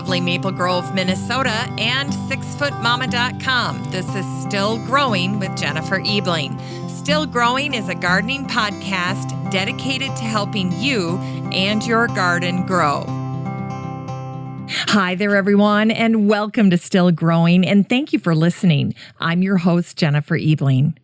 lovely Maple Grove, Minnesota, and 6footmama.com. This is Still Growing with Jennifer Ebling. Still Growing is a gardening podcast dedicated to helping you and your garden grow. Hi there, everyone, and welcome to Still Growing, and thank you for listening. I'm your host, Jennifer Ebling.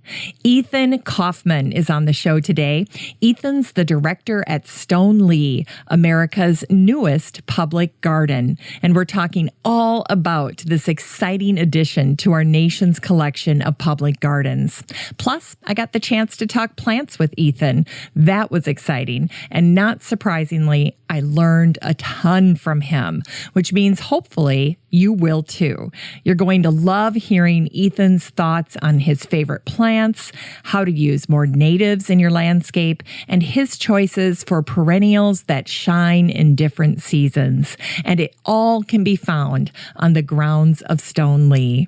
Ethan Kauffman is on the show today. Ethan's the director at Stoneleigh, America's newest public garden, and we're talking all about this exciting addition to our nation's collection of public gardens. Plus, I got the chance to talk plants with Ethan. That was exciting, and not surprisingly, I learned a ton from him, which means hopefully you will too. You're going to love hearing Ethan's thoughts on his favorite plants, how to use more natives in your landscape, and his choices for perennials that shine in different seasons. And it all can be found on the grounds of Stoneleigh.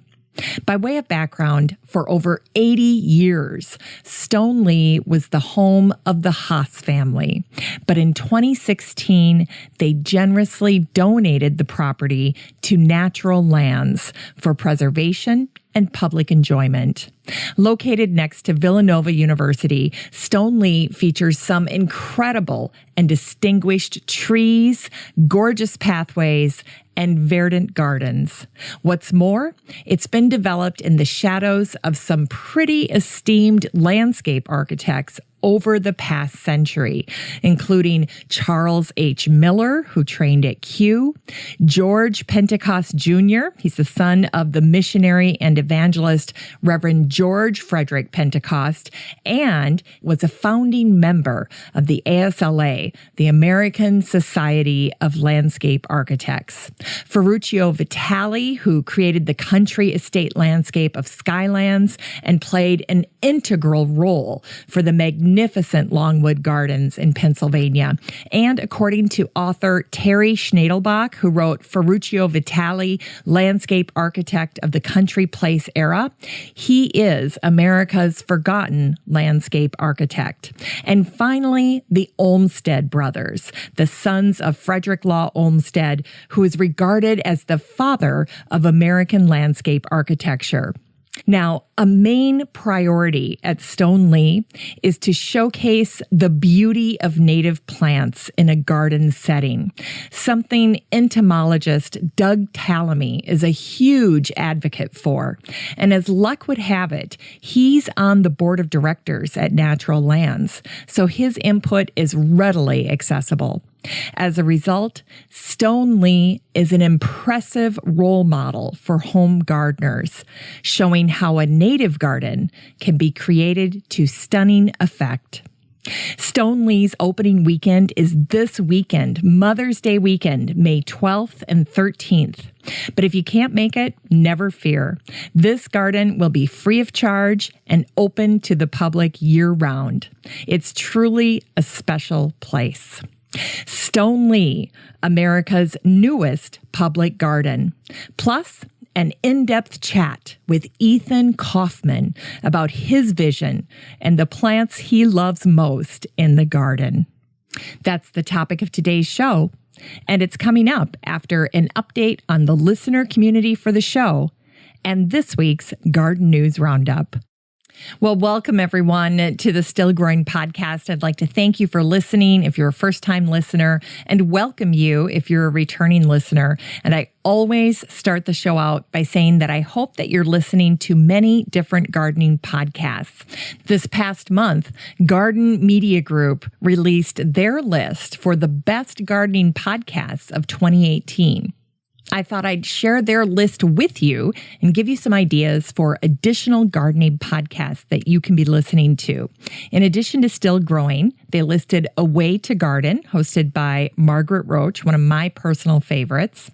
By way of background, for over 80 years, Stoneleigh was the home of the Haas family. But in 2016, they generously donated the property to Natural Lands for preservation and public enjoyment. Located next to Villanova University, Stoneleigh features some incredible and distinguished trees, gorgeous pathways, and verdant gardens. What's more, it's been developed in the shadows of some pretty esteemed landscape architects over the past century, including Charles H. Miller, who trained at Kew, George Pentecost Jr., he's the son of the missionary and evangelist Reverend George Frederick Pentecost, and was a founding member of the ASLA, the American Society of Landscape Architects. Ferruccio Vitali, who created the country estate landscape of Skylands and played an integral role for the magnificent Longwood Gardens in Pennsylvania. And according to author Terry Schnadelbach, who wrote Ferruccio Vitali, Landscape Architect of the Country Place Era, he is America's forgotten landscape architect. And finally, the Olmsted brothers, the sons of Frederick Law Olmsted, who is regarded as the father of American landscape architecture. Now, a main priority at Stoneleigh is to showcase the beauty of native plants in a garden setting, something entomologist Doug Tallamy is a huge advocate for. And as luck would have it, he's on the board of directors at Natural Lands, so his input is readily accessible. As a result, Stoneleigh is an impressive role model for home gardeners, showing how a native garden can be created to stunning effect. Stoneleigh's opening weekend is this weekend, Mother's Day weekend, May 12th and 13th. But if you can't make it, never fear. This garden will be free of charge and open to the public year-round. It's truly a special place. Stoneleigh, America's newest public garden, plus an in-depth chat with Ethan Kauffman about his vision and the plants he loves most in the garden. That's the topic of today's show, and it's coming up after an update on the listener community for the show and this week's Garden News Roundup. Well, welcome everyone to the Still Growing podcast. I'd like to thank you for listening if you're a first-time listener, and welcome you if you're a returning listener. And I always start the show out by saying that I hope that you're listening to many different gardening podcasts. This past month, Garden Media Group released their list for the best gardening podcasts of 2018. I thought I'd share their list with you and give you some ideas for additional gardening podcasts that you can be listening to. In addition to Still Growing, they listed A Way to Garden, hosted by Margaret Roach, one of my personal favorites.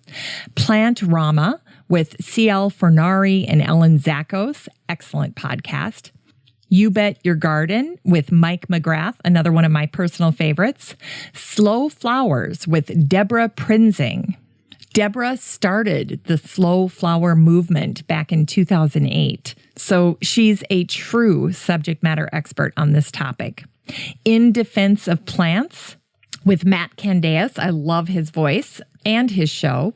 Plant Rama with C.L. Fornari and Ellen Zakos, excellent podcast. You Bet Your Garden with Mike McGrath, another one of my personal favorites. Slow Flowers with Deborah Prinzing. Deborah started the slow flower movement back in 2008, so she's a true subject matter expert on this topic. In Defense of Plants with Matt Candeas. I love his voice and his show.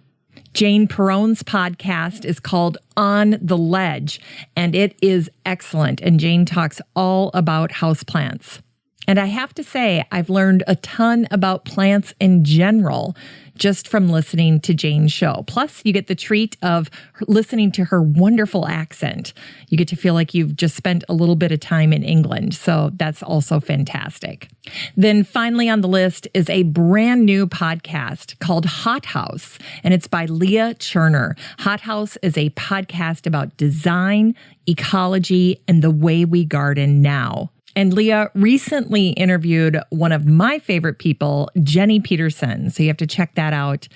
Jane Perrone's podcast is called On the Ledge, and it is excellent. And Jane talks all about houseplants. And I have to say, I've learned a ton about plants in general just from listening to Jane's show. Plus, you get the treat of listening to her wonderful accent. You get to feel like you've just spent a little bit of time in England. So that's also fantastic. Then finally on the list is a brand new podcast called Hot House, and it's by Leah Cherner. Hot House is a podcast about design, ecology, and the way we garden now. And Leah recently interviewed one of my favorite people, Jenny Peterson. So you have to check that out.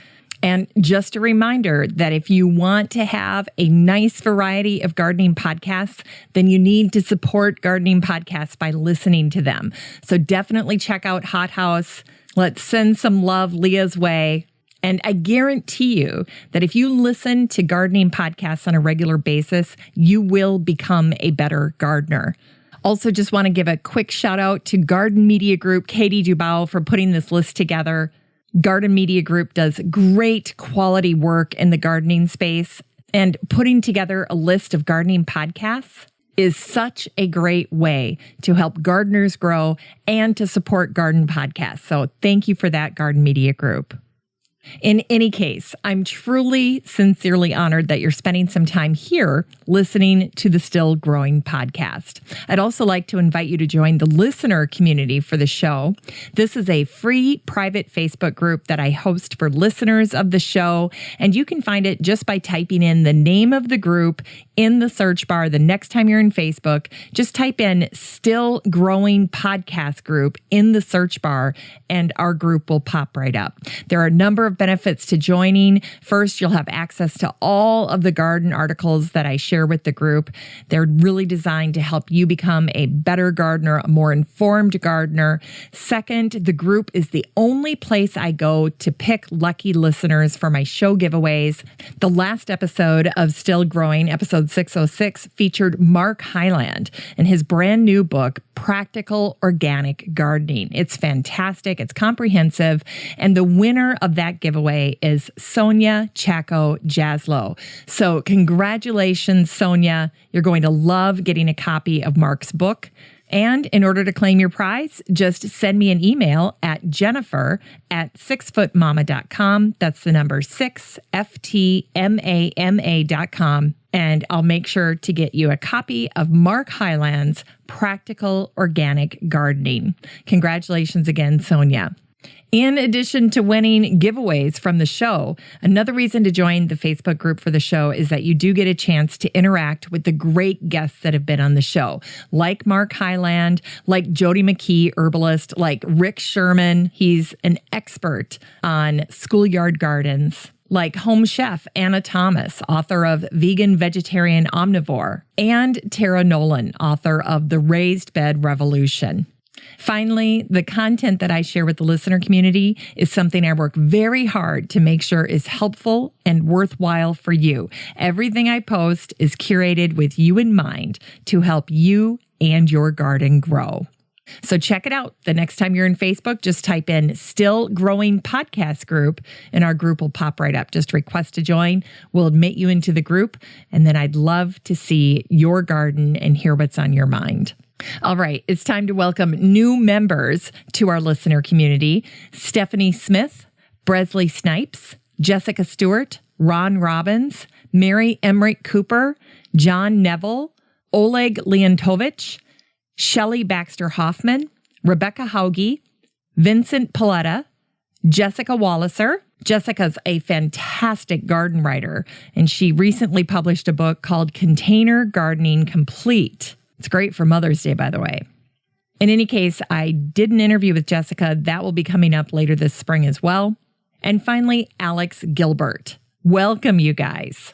And just a reminder that if you want to have a nice variety of gardening podcasts, then you need to support gardening podcasts by listening to them. So definitely check out Hot House. Let's send some love Leah's way. And I guarantee you that if you listen to gardening podcasts on a regular basis, you will become a better gardener. Also, just want to give a quick shout out to Garden Media Group, Katie Dubow, for putting this list together. Garden Media Group does great quality work in the gardening space, and putting together a list of gardening podcasts is such a great way to help gardeners grow and to support garden podcasts. So thank you for that, Garden Media Group. In any case, I'm truly, sincerely honored that you're spending some time here listening to the Still Growing podcast. I'd also like to invite you to join the listener community for the show. This is a free private Facebook group that I host for listeners of the show, and you can find it just by typing in the name of the group in the search bar. The next time you're in Facebook, just type in Still Growing Podcast Group in the search bar, and our group will pop right up. There are a number of benefits to joining. First, you'll have access to all of the garden articles that I share with the group. They're really designed to help you become a better gardener, a more informed gardener. Second, the group is the only place I go to pick lucky listeners for my show giveaways. The last episode of Still Growing, episode 606, featured Mark Hyland and his brand new book, Practical Organic Gardening. It's fantastic. It's comprehensive. And the winner of that giveaway is Sonia Chaco Jaslow. So congratulations, Sonia. You're going to love getting a copy of Mark's book. And in order to claim your prize, just send me an email at jennifer@sixfootmama.com. That's the number 6FTMAMA.com. And I'll make sure to get you a copy of Mark Hyland's Practical Organic Gardening. Congratulations again, Sonia. In addition to winning giveaways from the show, another reason to join the Facebook group for the show is that you do get a chance to interact with the great guests that have been on the show, like Mark Hyland, like Jody McKee, herbalist, like Rick Sherman. He's an expert on schoolyard gardens. Like home chef Anna Thomas, author of Vegan, Vegetarian, Omnivore, and Tara Nolan, author of The Raised Bed Revolution. Finally, the content that I share with the listener community is something I work very hard to make sure is helpful and worthwhile for you. Everything I post is curated with you in mind to help you and your garden grow. So check it out. The next time you're in Facebook, just type in Still Growing Podcast Group and our group will pop right up. Just request to join. We'll admit you into the group. And then I'd love to see your garden and hear what's on your mind. All right, it's time to welcome new members to our listener community. Stephanie Smith, Bresley Snipes, Jessica Stewart, Ron Robbins, Mary Emmerich Cooper, John Neville, Oleg Leontovich, Shelley Baxter Hoffman, Rebecca Hauge, Vincent Paletta, Jessica Walliser. Jessica's a fantastic garden writer, and she recently published a book called Container Gardening Complete. It's great for Mother's Day, by the way. In any case, I did an interview with Jessica. That will be coming up later this spring as well. And finally, Alex Gilbert. Welcome, you guys.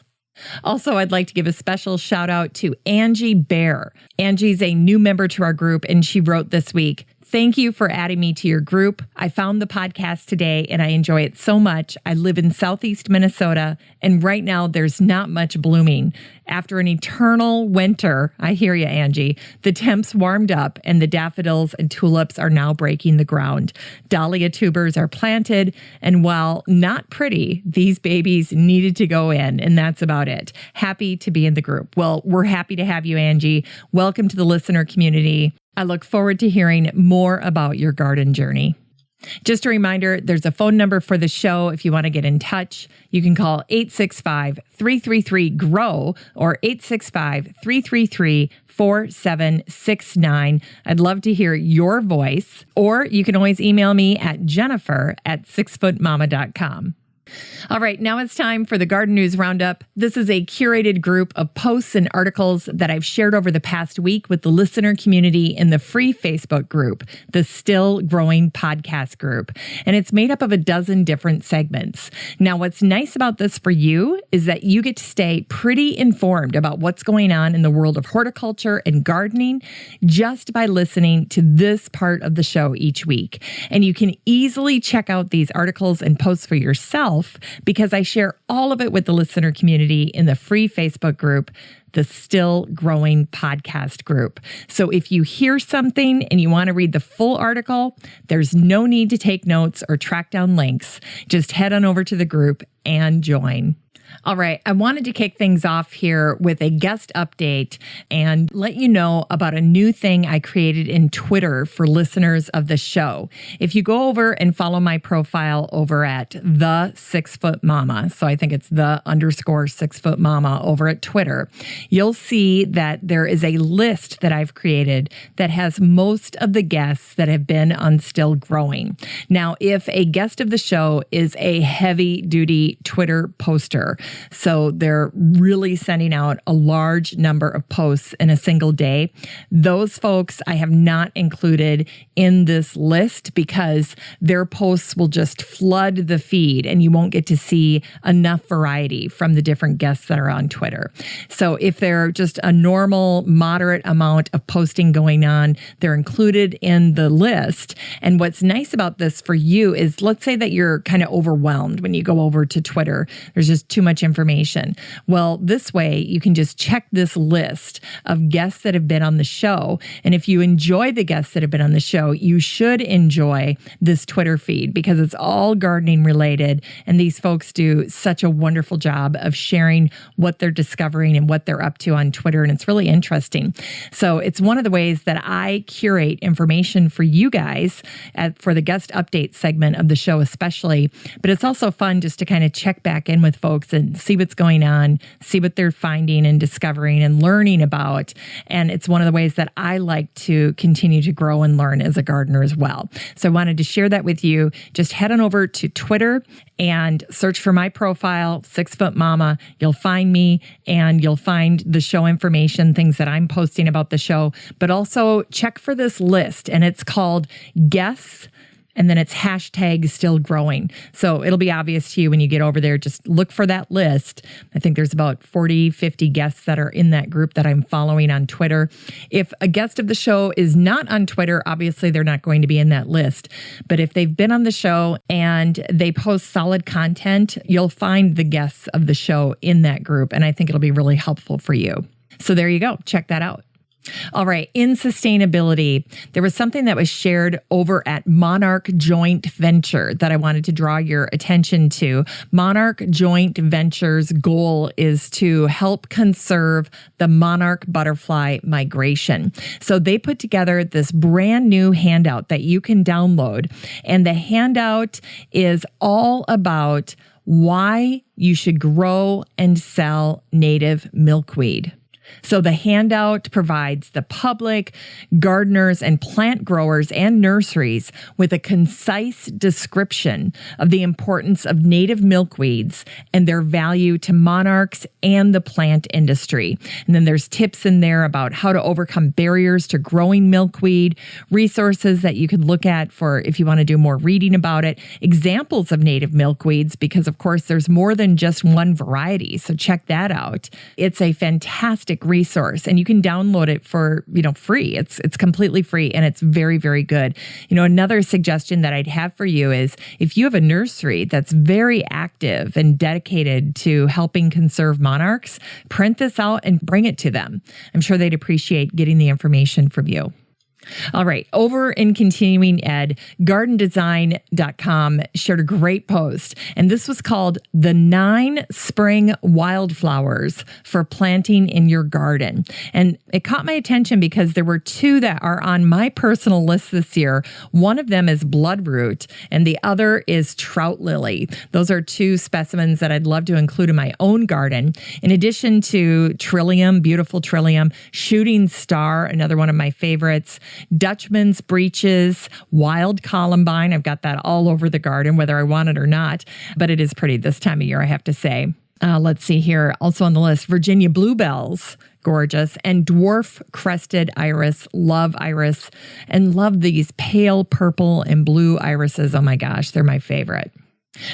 Also, I'd like to give a special shout out to Angie Bear. Angie's a new member to our group, and she wrote this week, thank you for adding me to your group. I found the podcast today and I enjoy it so much. I live in Southeast Minnesota, and right now there's not much blooming. After an eternal winter, I hear you, Angie, the temps warmed up and the daffodils and tulips are now breaking the ground. Dahlia tubers are planted, and while not pretty, these babies needed to go in, and that's about it. Happy to be in the group. Well, we're happy to have you, Angie. Welcome to the listener community. I look forward to hearing more about your garden journey. Just a reminder, there's a phone number for the show if you want to get in touch. You can call 865-333-GROW or 865-333-4769. I'd love to hear your voice, or you can always email me at jennifer@sixfootmama.com. All right, now it's time for the Garden News Roundup. This is a curated group of posts and articles that I've shared over the past week with the listener community in the free Facebook group, the Still Growing Podcast group. And it's made up of a dozen different segments. Now, what's nice about this for you is that you get to stay pretty informed about what's going on in the world of horticulture and gardening just by listening to this part of the show each week. And you can easily check out these articles and posts for yourself because I share all of it with the listener community in the free Facebook group, the Still Growing Podcast group. So if you hear something and you want to read the full article, there's no need to take notes or track down links. Just head on over to the group and join. All right, I wanted to kick things off here with a guest update and let you know about a new thing I created in Twitter for listeners of the show. If you go over and follow my profile over at the 6 Foot Mama, so I think it's the_6 Foot Mama over at Twitter, you'll see that there is a list that I've created that has most of the guests that have been on Still Growing. Now, if a guest of the show is a heavy duty Twitter poster, so they're really sending out a large number of posts in a single day, those folks I have not included in this list because their posts will just flood the feed and you won't get to see enough variety from the different guests that are on Twitter. So if they're just a normal, moderate amount of posting going on, they're included in the list. And what's nice about this for you is, let's say that you're kind of overwhelmed when you go over to Twitter. There's just too much information. Well, this way you can just check this list of guests that have been on the show. And if you enjoy the guests that have been on the show, you should enjoy this Twitter feed because it's all gardening related. And these folks do such a wonderful job of sharing what they're discovering and what they're up to on Twitter. And it's really interesting. So it's one of the ways that I curate information for you guys for the guest update segment of the show especially. But it's also fun just to kind of check back in with folks and see what's going on, see what they're finding and discovering and learning about. And it's one of the ways that I like to continue to grow and learn as a gardener as well. So I wanted to share that with you. Just head on over to Twitter and search for my profile, 6 Foot Mama. You'll find me and you'll find the show information, things that I'm posting about the show, but also check for this list, and it's called Guests. And then it's #StillGrowing. So it'll be obvious to you when you get over there. Just look for that list. I think there's about 40, 50 guests that are in that group that I'm following on Twitter. If a guest of the show is not on Twitter, obviously they're not going to be in that list. But if they've been on the show and they post solid content, you'll find the guests of the show in that group. And I think it'll be really helpful for you. So there you go. Check that out. All right. In sustainability, there was something that was shared over at Monarch Joint Venture that I wanted to draw your attention to. Monarch Joint Venture's goal is to help conserve the monarch butterfly migration. So they put together this brand new handout that you can download. And the handout is all about why you should grow and sell native milkweed. So the handout provides the public, gardeners, and plant growers and nurseries with a concise description of the importance of native milkweeds and their value to monarchs and the plant industry. And then there's tips in there about how to overcome barriers to growing milkweed, resources that you could look at for if you want to do more reading about it, examples of native milkweeds, because of course there's more than just one variety. So check that out. It's a fantastic fantastic resource, and you can download it for, free. It's completely free, and it's very, very good. Another suggestion that I'd have for you is if you have a nursery that's very active and dedicated to helping conserve monarchs, print this out and bring it to them. I'm sure they'd appreciate getting the information from you. All right. Over in Continuing Ed, gardendesign.com shared a great post, and this was called The 9 Spring Wildflowers for Planting in Your Garden. And it caught my attention because there were 2 that are on my personal list this year. One of them is bloodroot, and the other is trout lily. Those are 2 specimens that I'd love to include in my own garden. In addition to trillium, beautiful trillium, shooting star, another one of my favorites, Dutchman's breeches, wild columbine. I've got that all over the garden, whether I want it or not, but it is pretty this time of year, I have to say. Let's see here. Also on the list, Virginia bluebells, gorgeous, and dwarf crested iris, love iris, and love these pale purple and blue irises. Oh my gosh, they're my favorite.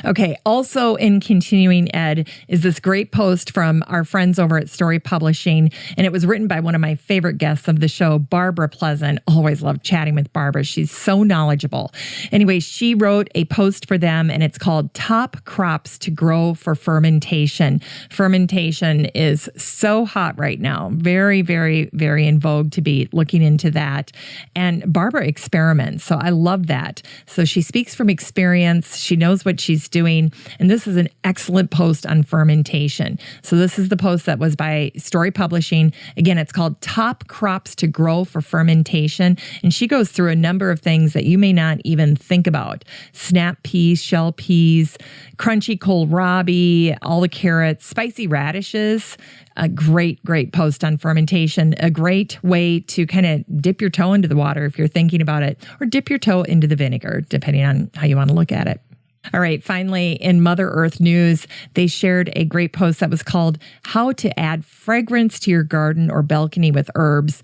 Okay, also in Continuing Ed is this great post from our friends over at Story Publishing, and it was written by one of my favorite guests of the show, Barbara Pleasant. Always love chatting with Barbara. She's so knowledgeable. Anyway, she wrote a post for them, and it's called Top Crops to Grow for Fermentation. Fermentation is so hot right now. Very, very, very in vogue to be looking into that. And Barbara experiments, so I love that. So she speaks from experience. She knows what she's doing. And this is an excellent post on fermentation. So this is the post that was by Story Publishing. Again, it's called Top Crops to Grow for Fermentation. And she goes through a number of things that you may not even think about. Snap peas, shell peas, crunchy kohlrabi, all the carrots, spicy radishes. A great, great post on fermentation. A great way to kind of dip your toe into the water if you're thinking about it, or dip your toe into the vinegar, depending on how you want to look at it. All right. Finally, in Mother Earth News, they shared a great post that was called How to Add Fragrance to Your Garden or Balcony with Herbs.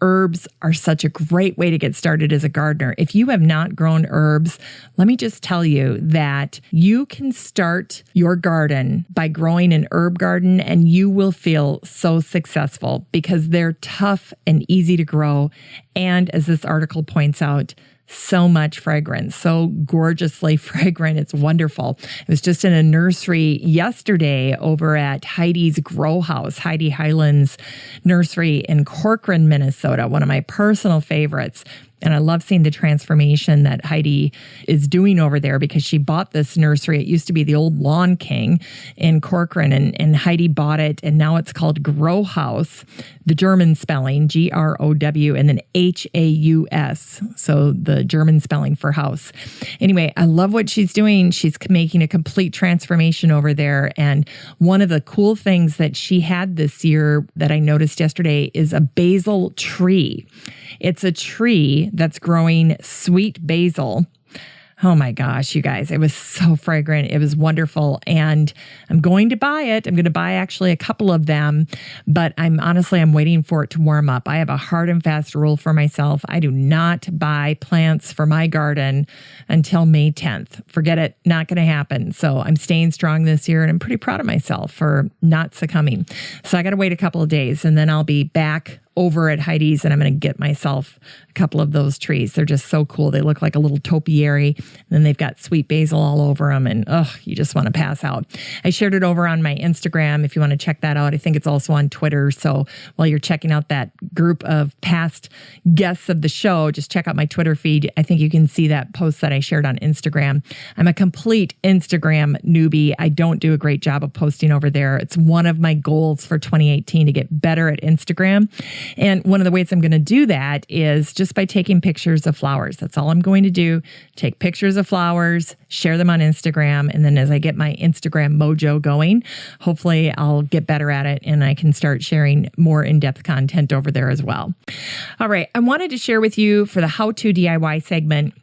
Herbs are such a great way to get started as a gardener. If you have not grown herbs, let me just tell you that you can start your garden by growing an herb garden, and you will feel so successful because they're tough and easy to grow. And as this article points out, so much fragrance, so gorgeously fragrant. It's wonderful. I was just in a nursery yesterday over at Heidi's Grow House, Heidi Highland's nursery in Corcoran, Minnesota, one of my personal favorites. And I love seeing the transformation that Heidi is doing over there because she bought this nursery. It used to be the old Lawn King in Corcoran, and Heidi bought it, and now it's called Grow House, the German spelling, G-R-O-W, and then H-A-U-S, so the German spelling for house. Anyway, I love what she's doing. She's making a complete transformation over there, and one of the cool things that she had this year that I noticed yesterday is a basil tree. It's a tree that's growing sweet basil. Oh my gosh, you guys, it was so fragrant. It was wonderful. And I'm going to buy it. I'm going to buy actually a couple of them, but I'm waiting for it to warm up. I have a hard and fast rule for myself. I do not buy plants for my garden until May 10th. Forget it. Not going to happen. So I'm staying strong this year, and I'm pretty proud of myself for not succumbing. So I got to wait a couple of days, and then I'll be back over at Heidi's, and I'm going to get myself a couple of those trees. They're just so cool. They look like a little topiary, and then they've got sweet basil all over them, and you just want to pass out. I shared it over on my Instagram if you want to check that out. I think it's also on Twitter. So while you're checking out that group of past guests of the show, just check out my Twitter feed. I think you can see that post that I shared on Instagram. I'm a complete Instagram newbie. I don't do a great job of posting over there. It's one of my goals for 2018 to get better at Instagram. And one of the ways I'm going to do that is just by taking pictures of flowers. That's all I'm going to do. Take pictures of flowers, share them on Instagram. And then as I get my Instagram mojo going, hopefully I'll get better at it and I can start sharing more in-depth content over there as well. All right. I wanted to share with you for the How to DIY segment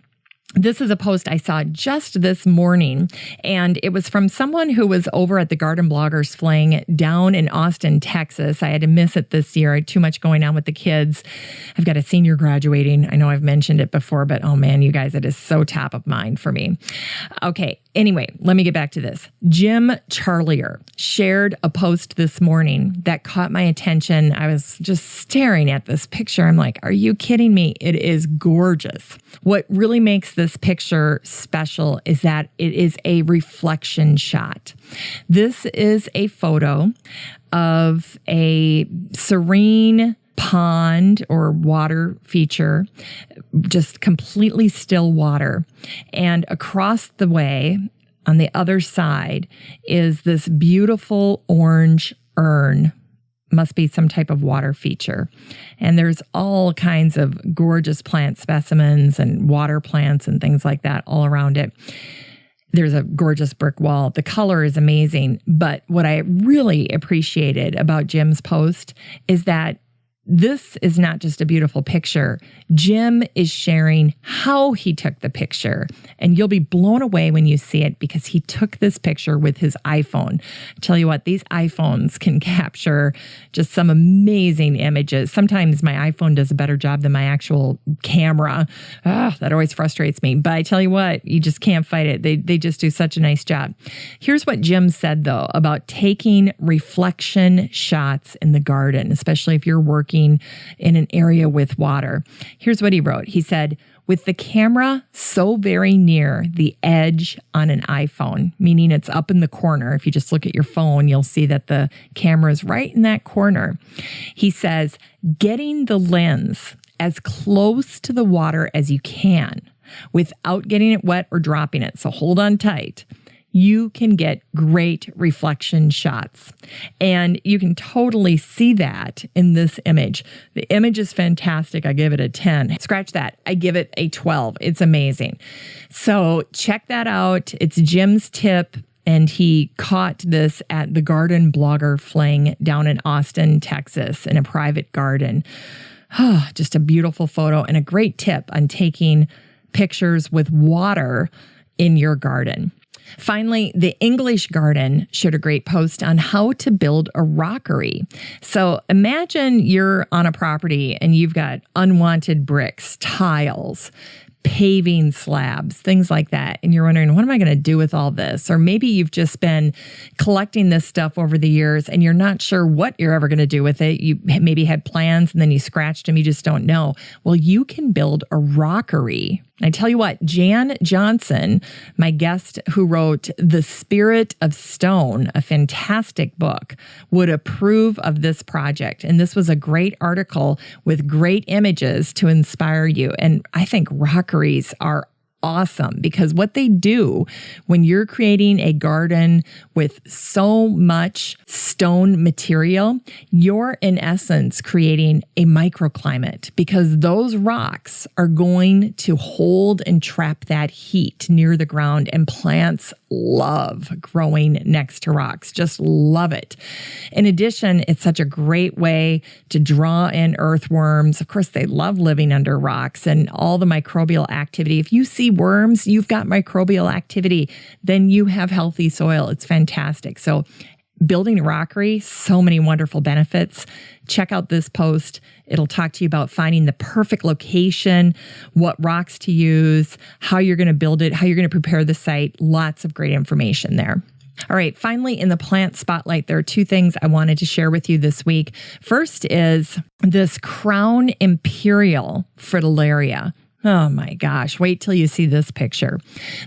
This is a post I saw just this morning, and it was from someone who was over at the Garden Bloggers Fling down in Austin, Texas. I had to miss it this year. I had too much going on with the kids. I've got a senior graduating. I know I've mentioned it before, but oh man, you guys, it is so top of mind for me. Okay, anyway, let me get back to this. Jim Charlier shared a post this morning that caught my attention. I was just staring at this picture. I'm like, are you kidding me? It is gorgeous. What really makes this picture special is that it is a reflection shot. This is a photo of a serene pond or water feature, just completely still water. And across the way, on the other side, is this beautiful orange urn. Must be some type of water feature. And there's all kinds of gorgeous plant specimens and water plants and things like that all around it. There's a gorgeous brick wall. The color is amazing. But what I really appreciated about Jim's post is that this is not just a beautiful picture. Jim is sharing how he took the picture, and you'll be blown away when you see it because he took this picture with his iPhone. I tell you what, these iPhones can capture just some amazing images. Sometimes my iPhone does a better job than my actual camera. That always frustrates me. But I tell you what, you just can't fight it. They just do such a nice job. Here's what Jim said, though, about taking reflection shots in the garden, especially if you're working in an area with water. Here's what he wrote. He said, with the camera so very near the edge on an iPhone, meaning it's up in the corner. If you just look at your phone, you'll see that the camera is right in that corner. He says, getting the lens as close to the water as you can without getting it wet or dropping it. So hold on tight. You can get great reflection shots. And you can totally see that in this image. The image is fantastic. I give it a 10. Scratch that. I give it a 12. It's amazing. So check that out. It's Jim's tip. And he caught this at the Garden Blogger Fling down in Austin, Texas, in a private garden. Just a beautiful photo and a great tip on taking pictures with water in your garden. Finally, the English Garden shared a great post on how to build a rockery. So imagine you're on a property and you've got unwanted bricks, tiles, paving slabs, things like that. And you're wondering, what am I going to do with all this? Or maybe you've just been collecting this stuff over the years and you're not sure what you're ever going to do with it. You maybe had plans and then you scratched them. You just don't know. Well, you can build a rockery. I tell you what, Jan Johnson, my guest who wrote The Spirit of Stone, a fantastic book, would approve of this project. And this was a great article with great images to inspire you. And I think rockeries are awesome because what they do when you're creating a garden with so much stone material, you're in essence creating a microclimate because those rocks are going to hold and trap that heat near the ground, and plants love growing next to rocks, just love it. In addition, it's such a great way to draw in earthworms. Of course, they love living under rocks and all the microbial activity. If you see worms, you've got microbial activity, then you have healthy soil. It's fantastic. So building a rockery, so many wonderful benefits. Check out this post. It'll talk to you about finding the perfect location, what rocks to use, how you're going to build it, how you're going to prepare the site. Lots of great information there. All right, finally, in the plant spotlight, there are two things I wanted to share with you this week. First is this Crown Imperial Fritillaria. Oh my gosh, wait till you see this picture.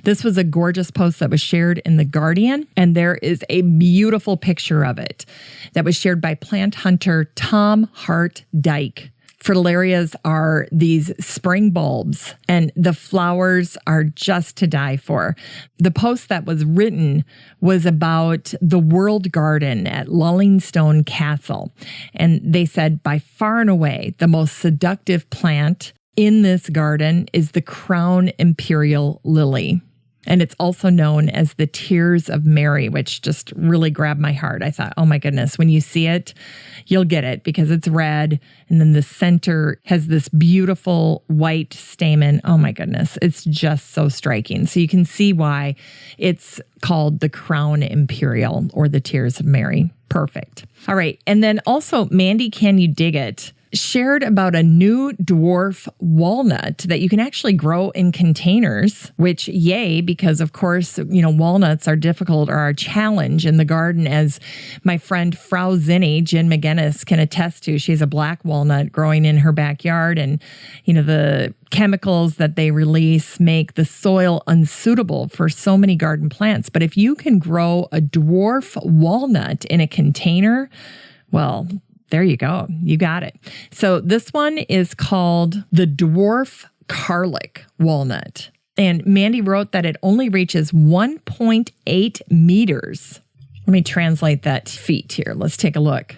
This was a gorgeous post that was shared in The Guardian, and there is a beautiful picture of it that was shared by plant hunter Tom Hart Dyke. Fritillarias are these spring bulbs, and the flowers are just to die for. The post that was written was about the World Garden at Lullingstone Castle, and they said, by far and away, the most seductive plant in this garden is the Crown Imperial Lily. And it's also known as the Tears of Mary, which just really grabbed my heart. I thought, oh my goodness, when you see it, you'll get it because it's red. And then the center has this beautiful white stamen. Oh my goodness, it's just so striking. So you can see why it's called the Crown Imperial or the Tears of Mary. Perfect. All right. And then also, Mandy, Can You Dig It? Shared about a new dwarf walnut that you can actually grow in containers, which yay, because of course, walnuts are difficult or are a challenge in the garden, as my friend Frau Zinni, Jen McGinnis, can attest to. She's a black walnut growing in her backyard, and the chemicals that they release make the soil unsuitable for so many garden plants. But if you can grow a dwarf walnut in a container, well, there you go. You got it. So this one is called the dwarf garlic walnut. And Mandy wrote that it only reaches 1.8 meters. Let me translate that feet here. Let's take a look.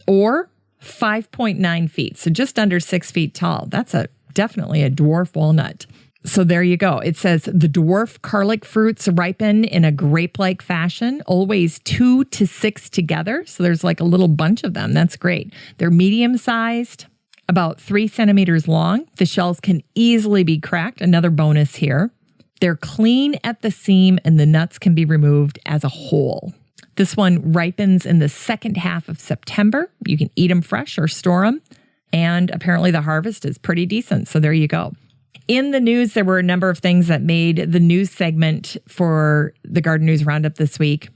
Or 5.9 feet. So just under 6 feet tall. That's definitely a dwarf walnut. So there you go. It says the dwarf garlic fruits ripen in a grape-like fashion, always 2 to 6 together. So there's like a little bunch of them. That's great. They're medium-sized, about 3 centimeters long. The shells can easily be cracked. Another bonus here. They're clean at the seam and the nuts can be removed as a whole. This one ripens in the second half of September. You can eat them fresh or store them. And apparently the harvest is pretty decent. So there you go. In the news, there were a number of things that made the news segment for the Garden News Roundup this week.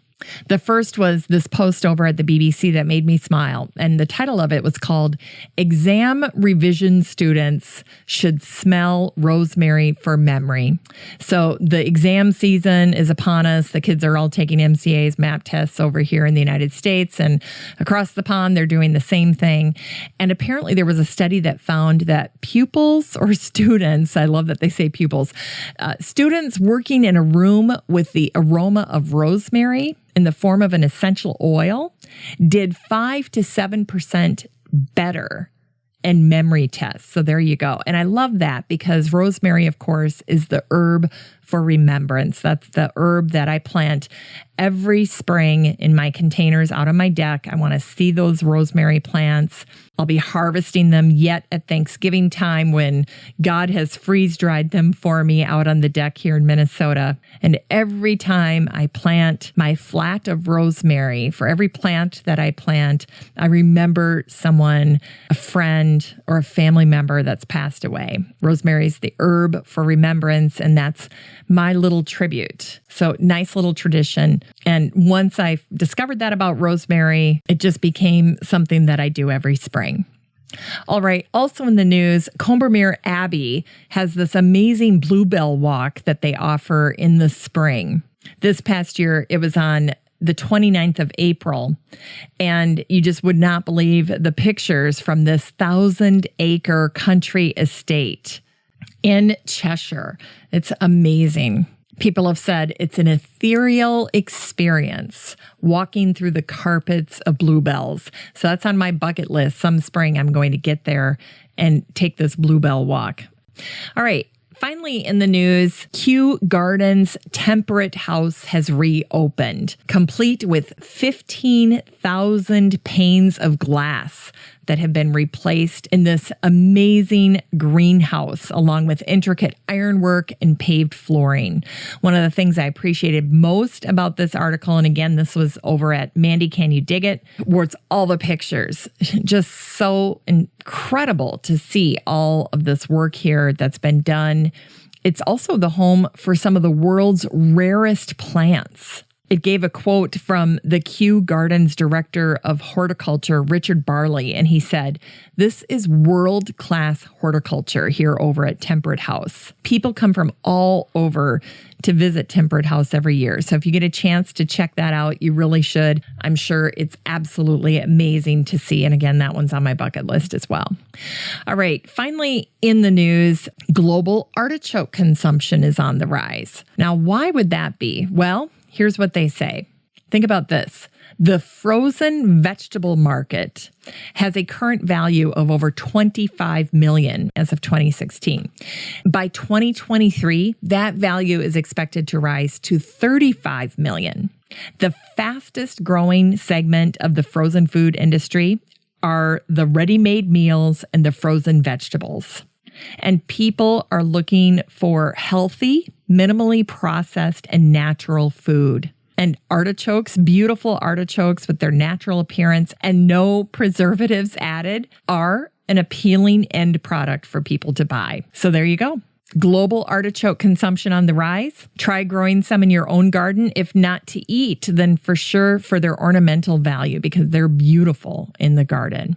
The first was this post over at the BBC that made me smile. And the title of it was called Exam Revision Students Should Smell Rosemary for Memory. So the exam season is upon us. The kids are all taking MCA's MAP tests over here in the United States, and across the pond, they're doing the same thing. And apparently there was a study that found that pupils or students, I love that they say pupils, students working in a room with the aroma of rosemary in the form of an essential oil did 5 to 7% better in memory tests. So there you go. And I love that because rosemary, of course, is the herb for remembrance. That's the herb that I plant every spring in my containers out on my deck. I want to see those rosemary plants. I'll be harvesting them yet at Thanksgiving time when God has freeze-dried them for me out on the deck here in Minnesota. And every time I plant my flat of rosemary, for every plant that I plant, I remember someone, a friend, or a family member that's passed away. Rosemary is the herb for remembrance, and that's my little tribute. So nice little tradition. And once I discovered that about rosemary, it just became something that I do every spring. All right. Also in the news, Combermere Abbey has this amazing bluebell walk that they offer in the spring. This past year, it was on the 29th of April, and you just would not believe the pictures from this 1,000-acre country estate in Cheshire. It's amazing. People have said it's an ethereal experience walking through the carpets of bluebells. So that's on my bucket list. Some spring I'm going to get there and take this bluebell walk. All right. Finally, in the news, Kew Gardens Temperate House has reopened, complete with 15,000 panes of glass that have been replaced in this amazing greenhouse, along with intricate ironwork and paved flooring. One of the things I appreciated most about this article, and again, this was over at Mandy Can You Dig It, was all the pictures. Just so incredible to see all of this work here that's been done. It's also the home for some of the world's rarest plants. It gave a quote from the Kew Gardens Director of Horticulture, Richard Barley, and he said, "This is world-class horticulture here over at Temperate House. People come from all over to visit Temperate House every year. So if you get a chance to check that out, you really should. I'm sure it's absolutely amazing to see. And again, that one's on my bucket list as well. All right. Finally, in the news, global artichoke consumption is on the rise. Now, why would that be? Well, here's what they say. Think about this. The frozen vegetable market has a current value of over $25 million as of 2016. By 2023, that value is expected to rise to $35 million. The fastest growing segment of the frozen food industry are the ready-made meals and the frozen vegetables. And people are looking for healthy, minimally processed, and natural food. And artichokes, beautiful artichokes with their natural appearance and no preservatives added, are an appealing end product for people to buy. So there you go. Global artichoke consumption on the rise. Try growing some in your own garden. If not to eat, then for sure for their ornamental value, because they're beautiful in the garden.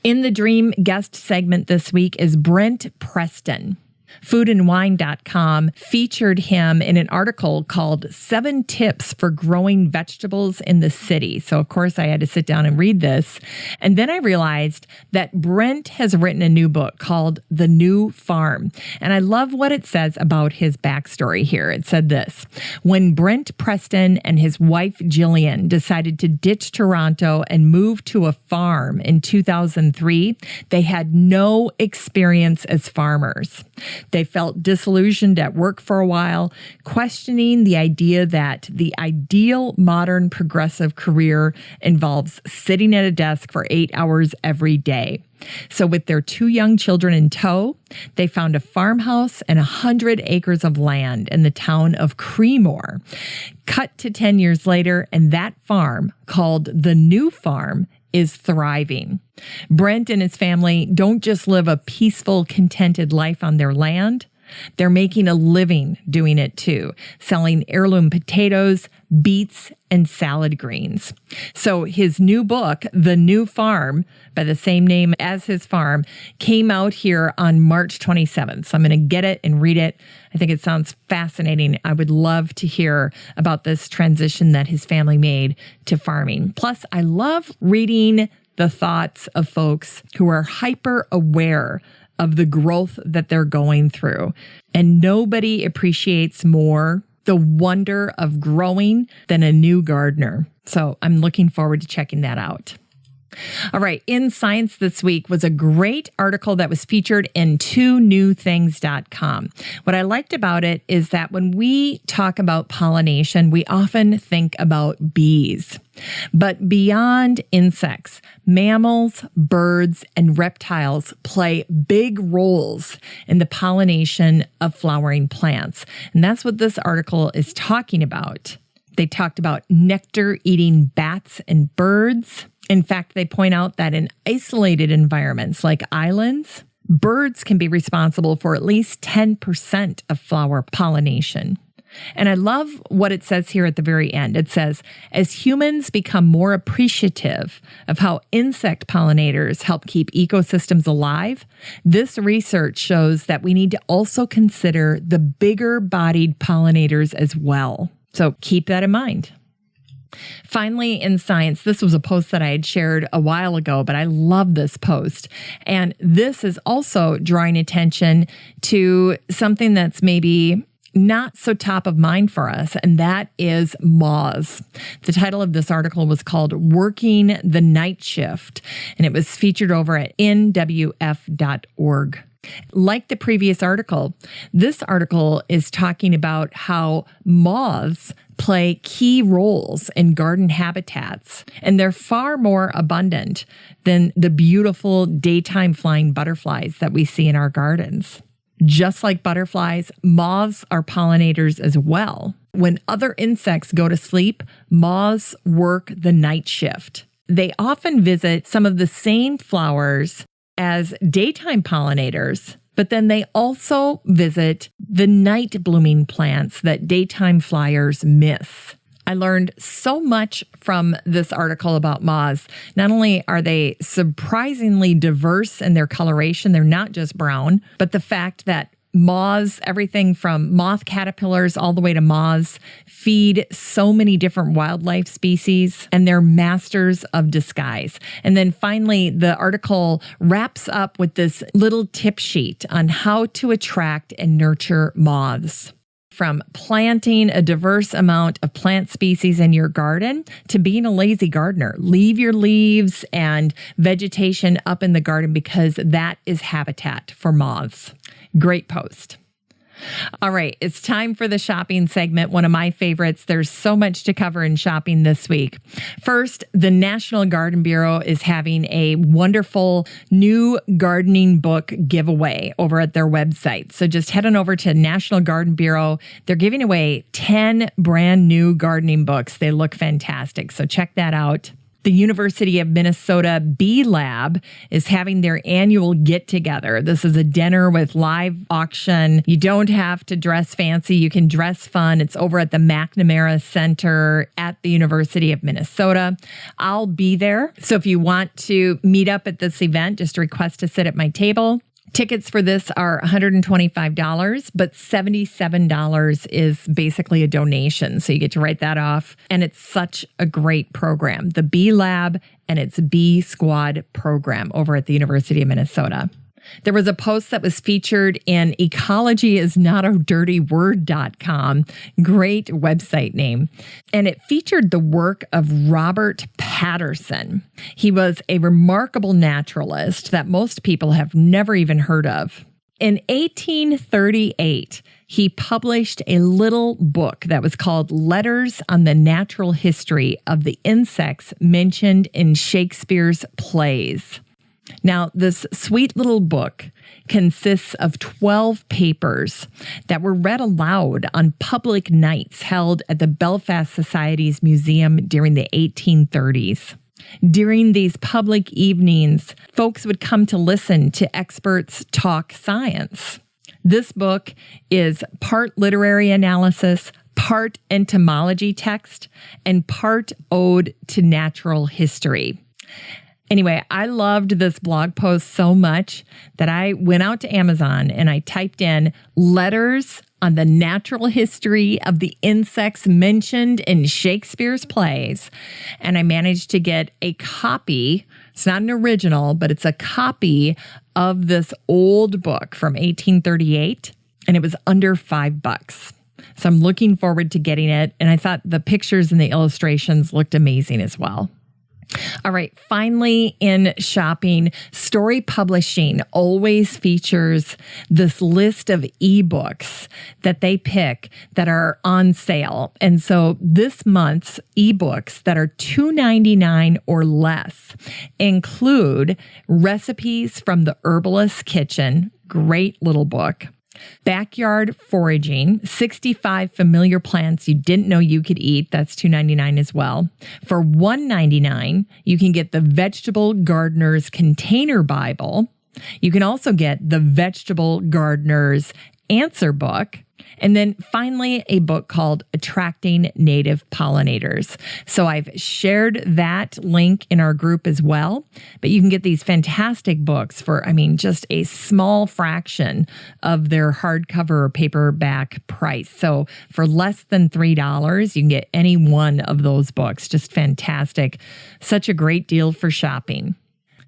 In the Dream guest segment this week is Brent Preston. Foodandwine.com featured him in an article called 7 Tips for Growing Vegetables in the City. So, of course, I had to sit down and read this. And then I realized that Brent has written a new book called The New Farm. And I love what it says about his backstory here. It said this: when Brent Preston and his wife Jillian decided to ditch Toronto and move to a farm in 2003, they had no experience as farmers. They felt disillusioned at work for a while, questioning the idea that the ideal modern progressive career involves sitting at a desk for 8 hours every day. So with their 2 young children in tow, they found a farmhouse and 100 acres of land in the town of Creemore. Cut to 10 years later, and that farm, called The New Farm, is thriving. Brent and his family don't just live a peaceful, contented life on their land. They're making a living doing it too, selling heirloom potatoes, beets, and salad greens. So his new book, The New Farm, by the same name as his farm, came out here on March 27th. So I'm going to get it and read it. I think it sounds fascinating. I would love to hear about this transition that his family made to farming. Plus, I love reading the thoughts of folks who are hyper aware of the growth that they're going through. And nobody appreciates more the wonder of growing than a new gardener. So I'm looking forward to checking that out. All right. In Science this week was a great article that was featured in 2newthings.com. What I liked about it is that when we talk about pollination, we often think about bees. But beyond insects, mammals, birds, and reptiles play big roles in the pollination of flowering plants. And that's what this article is talking about. They talked about nectar-eating bats and birds. In fact, they point out that in isolated environments like islands, birds can be responsible for at least 10% of flower pollination. And I love what it says here at the very end. It says, as humans become more appreciative of how insect pollinators help keep ecosystems alive, this research shows that we need to also consider the bigger-bodied pollinators as well. So keep that in mind. Finally, in Science, this was a post that I had shared a while ago, but I love this post. And this is also drawing attention to something that's maybe not so top of mind for us, and that is moths. The title of this article was called Working the Night Shift, and it was featured over at nwf.org. Like the previous article, this article is talking about how moths play key roles in garden habitats, and they're far more abundant than the beautiful daytime flying butterflies that we see in our gardens. Just like butterflies, moths are pollinators as well. When other insects go to sleep, moths work the night shift. They often visit some of the same flowers as daytime pollinators, but then they also visit the night blooming plants that daytime flyers miss. I learned so much from this article about moths. Not only are they surprisingly diverse in their coloration, they're not just brown, but the fact that moths, everything from moth caterpillars all the way to moths, feed so many different wildlife species, and they're masters of disguise. And then finally, the article wraps up with this little tip sheet on how to attract and nurture moths. From planting a diverse amount of plant species in your garden to being a lazy gardener. Leave your leaves and vegetation up in the garden because that is habitat for moths. Great post. All right, it's time for the shopping segment, one of my favorites. There's so much to cover in shopping this week. First, the National Garden Bureau is having a wonderful new gardening book giveaway over at their website. So just head on over to National Garden Bureau. They're giving away 10 brand new gardening books. They look fantastic. So check that out. The University of Minnesota Bee Lab is having their annual get-together. This is a dinner with live auction. You don't have to dress fancy. You can dress fun. It's over at the McNamara Center at the University of Minnesota. I'll be there. So if you want to meet up at this event, just request to sit at my table. Tickets for this are $125, but $77 is basically a donation. So you get to write that off. And it's such a great program. The Bee Lab and its Bee Squad program over at the University of Minnesota. There was a post that was featured in ecologyisnotadirtyword.com. Great website name. And it featured the work of Robert Patterson. He was a remarkable naturalist that most people have never even heard of. In 1838, he published a little book that was called Letters on the Natural History of the Insects Mentioned in Shakespeare's Plays. Now, this sweet little book consists of 12 papers that were read aloud on public nights held at the Belfast Society's museum during the 1830s. During these public evenings, folks would come to listen to experts talk science. This book is part literary analysis, part entomology text, and part ode to natural history. Anyway, I loved this blog post so much that I went out to Amazon and I typed in letters on the natural history of the insects mentioned in Shakespeare's plays. And I managed to get a copy. It's not an original, but it's a copy of this old book from 1838. And it was under $5. So I'm looking forward to getting it. And I thought the pictures and the illustrations looked amazing as well. All right, finally in shopping, Story Publishing always features this list of ebooks that they pick that are on sale. And so this month's ebooks that are $2.99 or less include Recipes from the Herbalist's Kitchen, great little book. Backyard Foraging, 65 familiar plants you didn't know you could eat. That's $2.99 as well. For $1.99, you can get the Vegetable Gardener's Container Bible. You can also get the Vegetable Gardener's Answer Book. And then finally, a book called Attracting Native Pollinators. So I've shared that link in our group as well. But you can get these fantastic books for, just a small fraction of their hardcover or paperback price. So for less than $3, you can get any one of those books. Just fantastic. Such a great deal for shopping.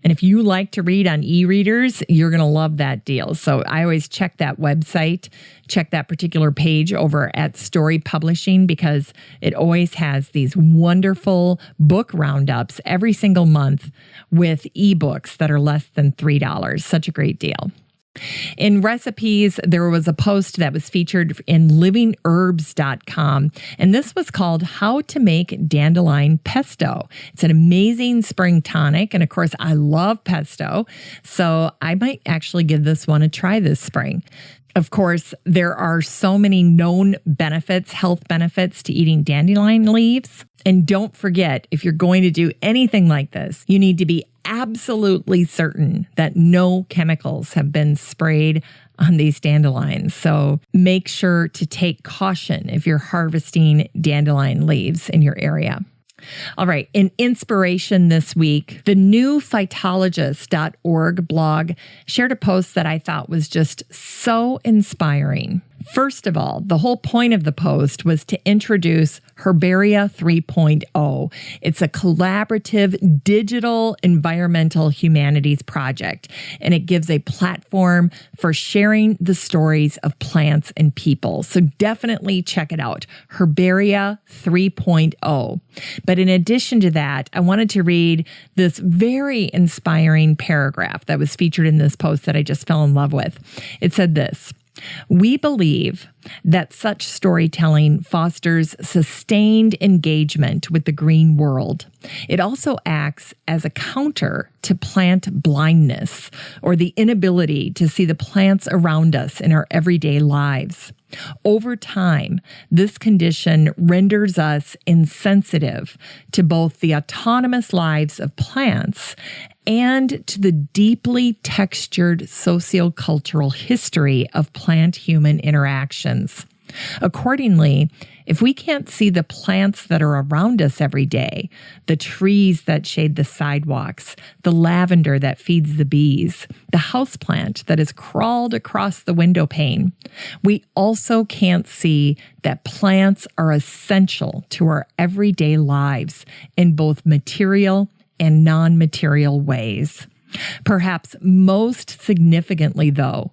And if you like to read on e-readers, you're going to love that deal. So I always check that website, check that particular page over at Story Publishing because it always has these wonderful book roundups every single month with ebooks that are less than $3. Such a great deal. In recipes, there was a post that was featured in livingherbs.com, and this was called How to Make Dandelion Pesto. It's an amazing spring tonic, and of course, I love pesto, so I might actually give this one a try this spring. Of course, there are so many known benefits, health benefits to eating dandelion leaves. And don't forget, if you're going to do anything like this, you need to be absolutely certain that no chemicals have been sprayed on these dandelions. So make sure to take caution if you're harvesting dandelion leaves in your area. All right, in inspiration this week, the newphytologist.org blog shared a post that I thought was just so inspiring. First of all, the whole point of the post was to introduce Herbaria 3.0. It's a collaborative digital environmental humanities project, and it gives a platform for sharing the stories of plants and people. So definitely check it out, Herbaria 3.0. But in addition to that, I wanted to read this very inspiring paragraph that was featured in this post that I just fell in love with. It said this: "We believe that such storytelling fosters sustained engagement with the green world. It also acts as a counter to plant blindness, or the inability to see the plants around us in our everyday lives. Over time, this condition renders us insensitive to both the autonomous lives of plants and to the deeply textured sociocultural history of plant-human interactions. Accordingly, if we can't see the plants that are around us every day, the trees that shade the sidewalks, the lavender that feeds the bees, the houseplant that has crawled across the window pane, we also can't see that plants are essential to our everyday lives in both material and non-material ways. Perhaps most significantly, though,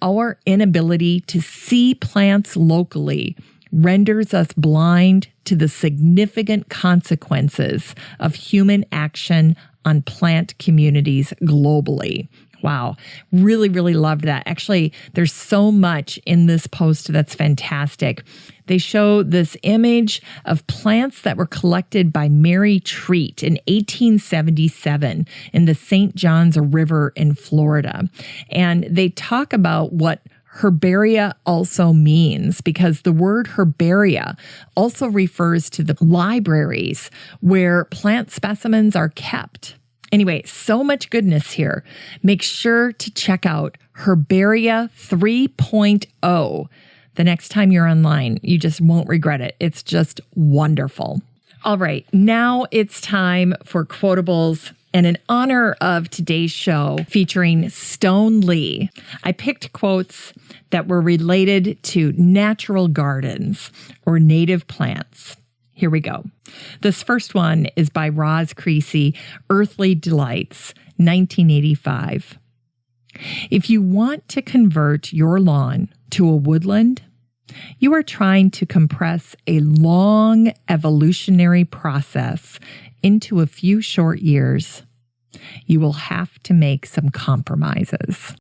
our inability to see plants locally renders us blind to the significant consequences of human action on plant communities globally." Wow. Really, really loved that. Actually, there's so much in this post that's fantastic. They show this image of plants that were collected by Mary Treat in 1877 in the St. Johns River in Florida. And they talk about what herbaria also means, because the word herbaria also refers to the libraries where plant specimens are kept. Anyway, so much goodness here. Make sure to check out Herbaria 3.0 the next time you're online. You just won't regret it. It's just wonderful. All right, now it's time for quotables. And in honor of today's show featuring Stoneleigh, I picked quotes that were related to natural gardens or native plants. Here we go. This first one is by Roz Creasy, Earthly Delights, 1985. "If you want to convert your lawn to a woodland, you are trying to compress a long evolutionary process into a few short years. You will have to make some compromises."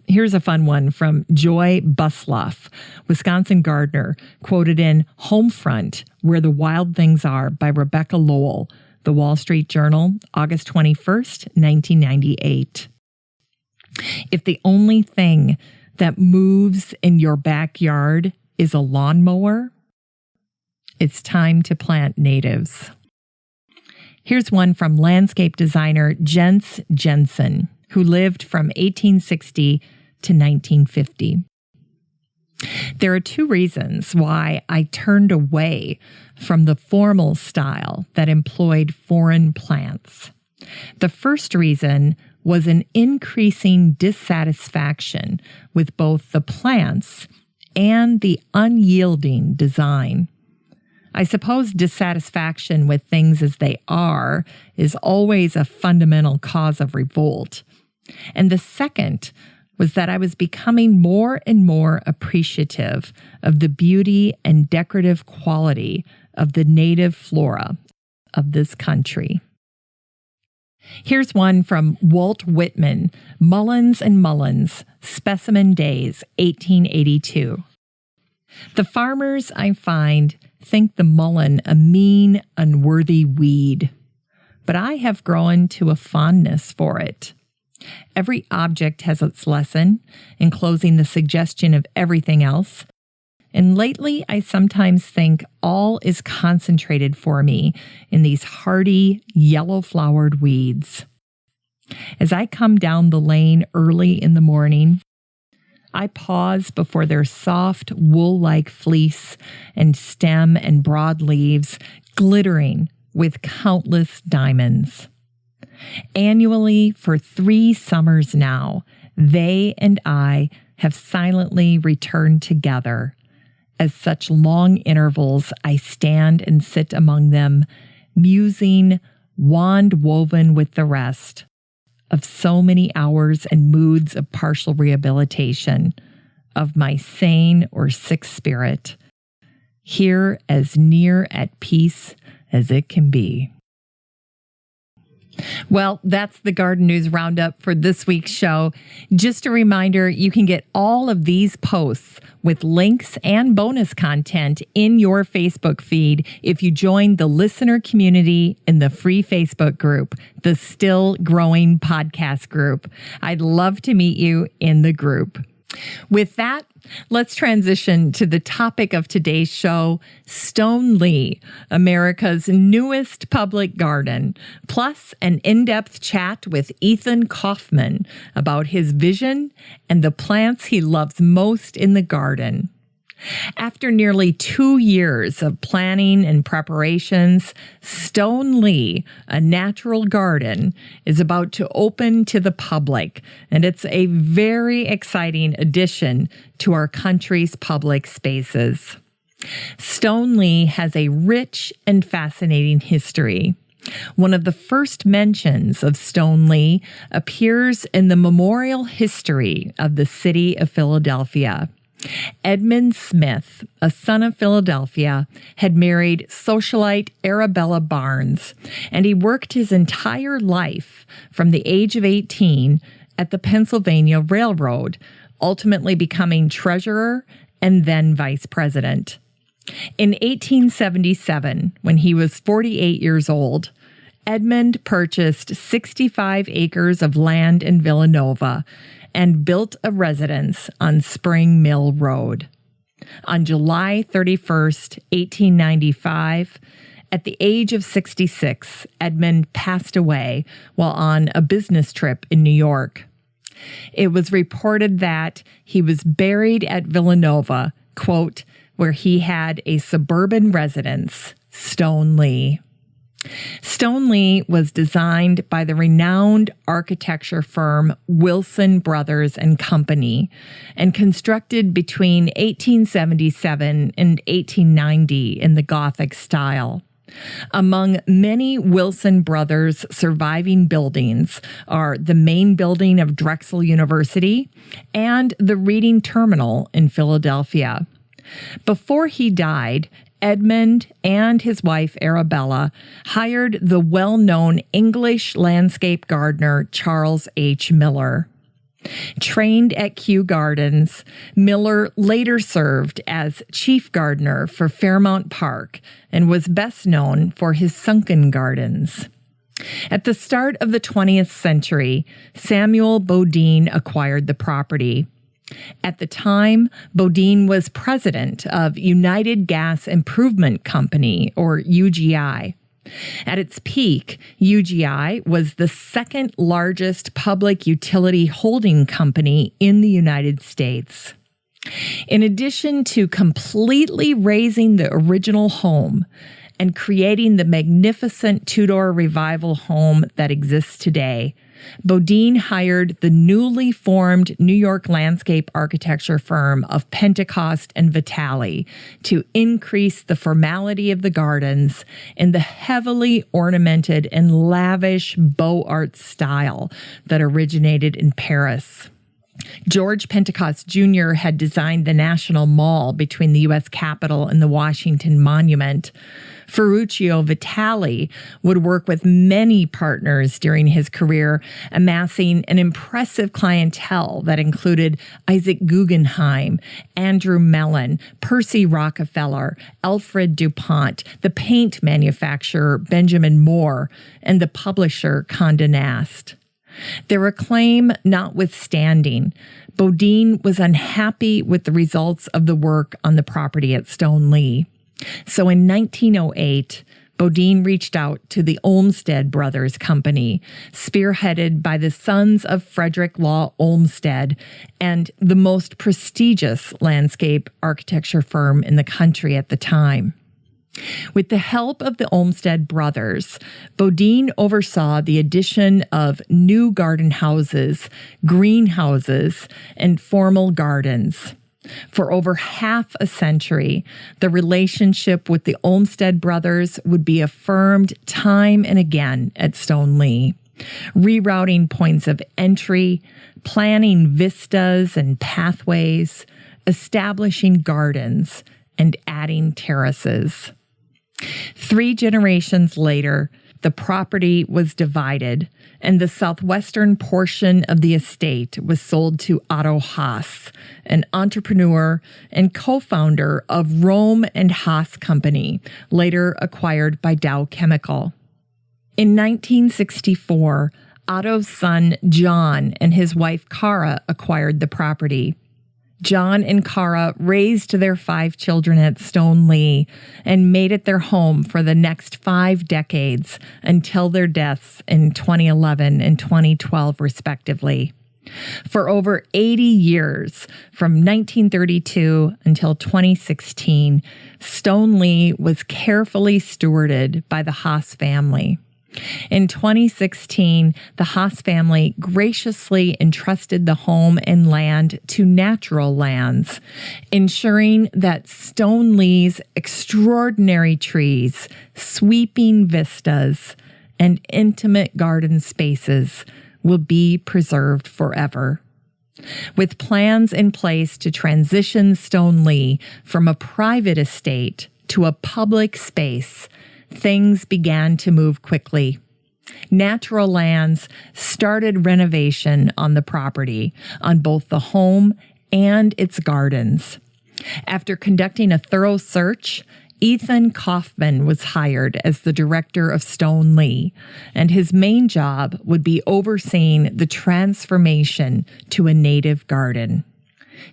Here's a fun one from Joy Busloff, Wisconsin gardener, quoted in Homefront, Where the Wild Things Are by Rebecca Lowell, The Wall Street Journal, August 21st, 1998. "If the only thing that moves in your backyard is a lawnmower, it's time to plant natives." Here's one from landscape designer Jens Jensen, who lived from 1860 to 1950. "There are two reasons why I turned away from the formal style that employed foreign plants. The first reason was an increasing dissatisfaction with both the plants and the unyielding design. I suppose dissatisfaction with things as they are is always a fundamental cause of revolt. And the second was that I was becoming more and more appreciative of the beauty and decorative quality of the native flora of this country." Here's one from Walt Whitman, Mullins and Mullins, Specimen Days, 1882. "The farmers, I find, think the mullein a mean, unworthy weed, but I have grown to a fondness for it. Every object has its lesson, enclosing the suggestion of everything else, and lately I sometimes think all is concentrated for me in these hardy, yellow-flowered weeds. As I come down the lane early in the morning, I pause before their soft, wool-like fleece and stem and broad leaves glittering with countless diamonds. Annually, for 3 summers now, they and I have silently returned together. As such long intervals, I stand and sit among them, musing, wand woven with the rest, of so many hours and moods of partial rehabilitation, of my sane or sick spirit, here as near at peace as it can be. Well, that's the Garden News Roundup for this week's show. Just a reminder, you can get all of these posts with links and bonus content in your Facebook feed if you join the listener community in the free Facebook group, the Still Growing Podcast Group. I'd love to meet you in the group. With that, let's transition to the topic of today's show, Stoneleigh, America's newest public garden, plus an in-depth chat with Ethan Kauffman about his vision and the plants he loves most in the garden. After nearly 2 years of planning and preparations, Stoneleigh, a natural garden, is about to open to the public, and it's a very exciting addition to our country's public spaces. Stoneleigh has a rich and fascinating history. One of the first mentions of Stoneleigh appears in the memorial history of the city of Philadelphia. Edmund Smith, a son of Philadelphia, had married socialite Arabella Barnes, and he worked his entire life from the age of 18 at the Pennsylvania Railroad, ultimately becoming treasurer and then vice president. In 1877, when he was 48 years old, Edmund purchased 65 acres of land in Villanova and built a residence on Spring Mill Road. On July 31st, 1895, at the age of 66, Edmund passed away while on a business trip in New York. It was reported that he was buried at Villanova, quote, where he had a suburban residence, Stoneleigh. Stoneleigh was designed by the renowned architecture firm Wilson Brothers and Company and constructed between 1877 and 1890 in the Gothic style. Among many Wilson Brothers surviving buildings are the main building of Drexel University and the Reading Terminal in Philadelphia. Before he died, Edmund and his wife Arabella hired the well-known English landscape gardener Charles H. Miller. Trained at Kew Gardens, Miller later served as chief gardener for Fairmount Park and was best known for his sunken gardens. At the start of the 20th century, Samuel Bodine acquired the property. At the time, Bodine was president of United Gas Improvement Company, or UGI. At its peak, UGI was the second largest public utility holding company in the United States. In addition to completely razing the original home and creating the magnificent Tudor Revival home that exists today, Bodine hired the newly formed New York landscape architecture firm of Pentecost and Vitale to increase the formality of the gardens in the heavily ornamented and lavish Beaux Arts style that originated in Paris. George Pentecost Jr. had designed the National Mall between the U.S. Capitol and the Washington Monument. Ferruccio Vitale would work with many partners during his career, amassing an impressive clientele that included Isaac Guggenheim, Andrew Mellon, Percy Rockefeller, Alfred DuPont, the paint manufacturer Benjamin Moore, and the publisher Condé Nast. Their acclaim notwithstanding, Bodine was unhappy with the results of the work on the property at Stoneleigh. So in 1908, Bodine reached out to the Olmsted Brothers Company, spearheaded by the sons of Frederick Law Olmsted and the most prestigious landscape architecture firm in the country at the time. With the help of the Olmsted brothers, Bodine oversaw the addition of new garden houses, greenhouses, and formal gardens. For over half a century, the relationship with the Olmsted brothers would be affirmed time and again at Stoneleigh, rerouting points of entry, planning vistas and pathways, establishing gardens, and adding terraces. 3 generations later, the property was divided, and the southwestern portion of the estate was sold to Otto Haas, an entrepreneur and co-founder of Rome and Haas Company, later acquired by Dow Chemical. In 1964, Otto's son John and his wife Cara acquired the property. John and Cara raised their 5 children at Stoneleigh and made it their home for the next 5 decades until their deaths in 2011 and 2012, respectively. For over 80 years, from 1932 until 2016, Stoneleigh was carefully stewarded by the Haas family. In 2016, the Haas family graciously entrusted the home and land to Natural Lands, ensuring that Stoneleigh's extraordinary trees, sweeping vistas, and intimate garden spaces will be preserved forever. With plans in place to transition Stoneleigh from a private estate to a public space, things began to move quickly. Natural Lands started renovation on the property, on both the home and its gardens. After conducting a thorough search, Ethan Kauffman was hired as the director of Stoneleigh, and his main job would be overseeing the transformation to a native garden.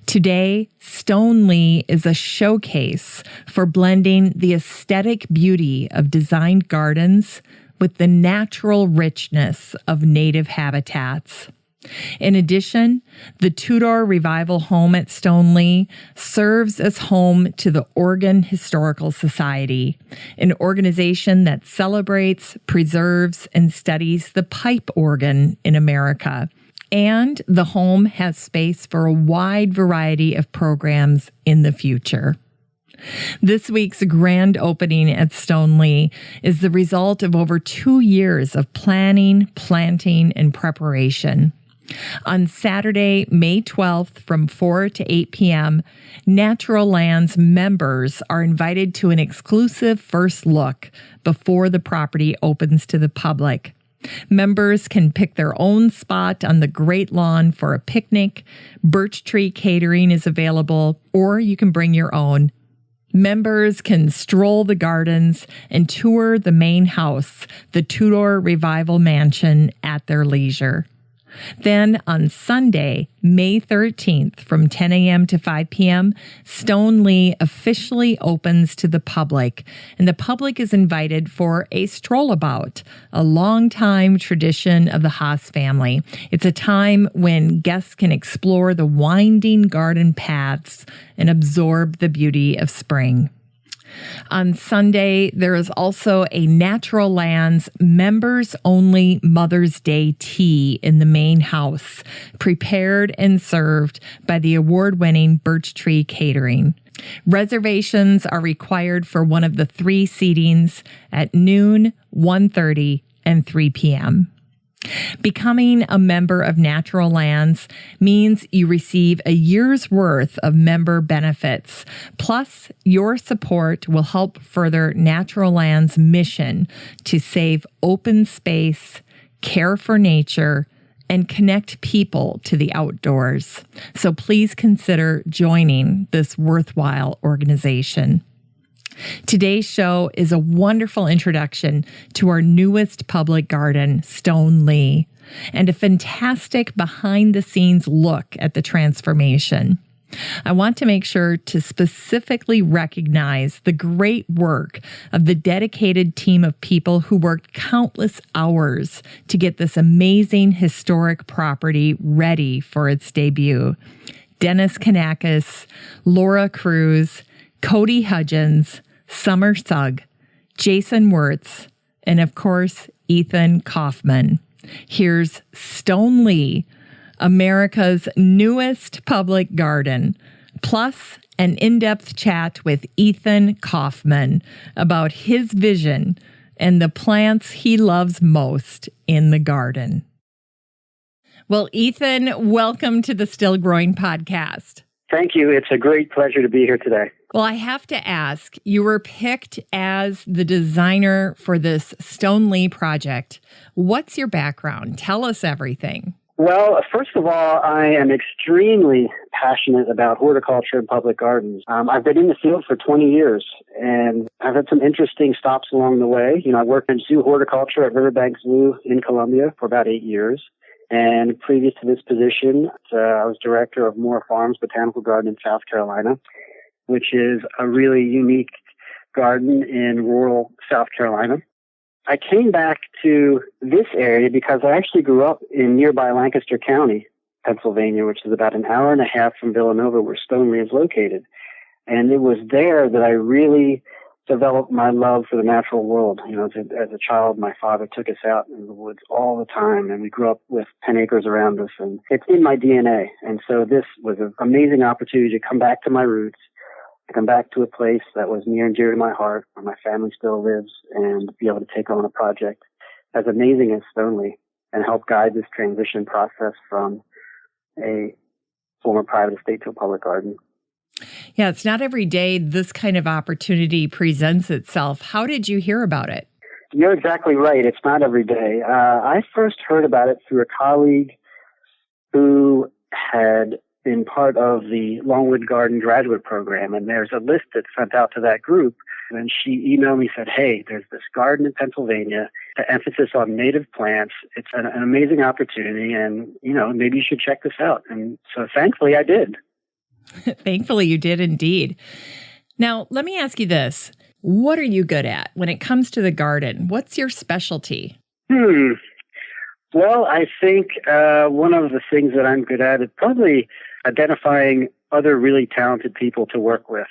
Today, Stoneleigh is a showcase for blending the aesthetic beauty of designed gardens with the natural richness of native habitats. In addition, the Tudor Revival Home at Stoneleigh serves as home to the Oregon Historical Society, an organization that celebrates, preserves, and studies the pipe organ in America. And the home has space for a wide variety of programs in the future. This week's grand opening at Stoneleigh is the result of over 2 years of planning, planting, and preparation. On Saturday, May 12th from 4 to 8 p.m., Natural Lands members are invited to an exclusive first look before the property opens to the public. Members can pick their own spot on the Great Lawn for a picnic. Birch tree catering is available, or you can bring your own. Members can stroll the gardens and tour the main house, the Tudor Revival Mansion, at their leisure. Then on Sunday, May 13th, from 10 a.m. to 5 p.m., Stoneleigh officially opens to the public, and the public is invited for a strollabout, a longtime tradition of the Haas family. It's a time when guests can explore the winding garden paths and absorb the beauty of spring. On Sunday, there is also a Natural Lands members-only Mother's Day tea in the main house, prepared and served by the award-winning Birch Tree Catering. Reservations are required for one of the 3 seatings at noon, 1:30, and 3 p.m. Becoming a member of Natural Lands means you receive a year's worth of member benefits. Plus, your support will help further Natural Lands' mission to save open space, care for nature, and connect people to the outdoors. So please consider joining this worthwhile organization. Today's show is a wonderful introduction to our newest public garden, Stoneleigh, and a fantastic behind-the-scenes look at the transformation. I want to make sure to specifically recognize the great work of the dedicated team of people who worked countless hours to get this amazing historic property ready for its debut. Dennis Kanakis, Laura Cruz, Cody Hudgens, Summer Sugg, Jason Wirtz, and of course, Ethan Kauffman. Here's Stoneleigh, America's newest public garden, plus an in-depth chat with Ethan Kauffman about his vision and the plants he loves most in the garden. Well, Ethan, welcome to the Still Growing podcast. Thank you. It's a great pleasure to be here today. Well, I have to ask, you were picked as the designer for this Stoneleigh project. What's your background? Tell us everything. Well, first of all, I am extremely passionate about horticulture and public gardens. I've been in the field for 20 years, and I've had some interesting stops along the way. I worked in zoo horticulture at Riverbank Zoo in Columbia for about 8 years. And previous to this position, I was director of Moore Farms Botanical Garden in South Carolina, which is a really unique garden in rural South Carolina. I came back to this area because I actually grew up in nearby Lancaster County, Pennsylvania, which is about an hour and a half from Villanova, where Stoneleigh is located. And it was there that I really developed my love for the natural world. As a child, my father took us out in the woods all the time, and we grew up with 10 acres around us, and it's in my DNA. And so this was an amazing opportunity to come back to my roots, to come back to a place that was near and dear to my heart, where my family still lives, and be able to take on a project as amazing as Stoneleigh and help guide this transition process from a former private estate to a public garden. Yeah, it's not every day this kind of opportunity presents itself. How did you hear about it? You're exactly right. It's not every day. I first heard about it through a colleague who had been part of the Longwood Garden graduate program, and there's a list that's sent out to that group. And she emailed me and said, hey, there's this garden in Pennsylvania, the emphasis on native plants. It's an amazing opportunity, and, maybe you should check this out. And so thankfully I did. Thankfully you did indeed. Now, let me ask you this. What are you good at when it comes to the garden? What's your specialty? Well, I think one of the things that I'm good at is probably identifying other really talented people to work with.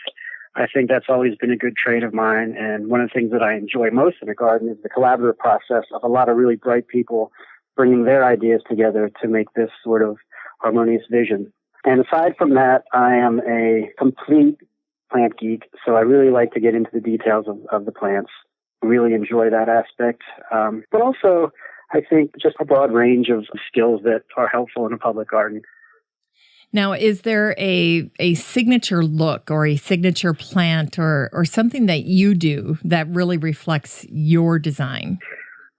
I think that's always been a good trait of mine. And one of the things that I enjoy most in a garden is the collaborative process of a lot of really bright people bringing their ideas together to make this sort of harmonious vision. And aside from that, I am a complete plant geek. So I really like to get into the details of the plants, really enjoy that aspect. But also, I think just a broad range of skills that are helpful in a public garden. Now, is there a signature look or a signature plant or something that you do that really reflects your design?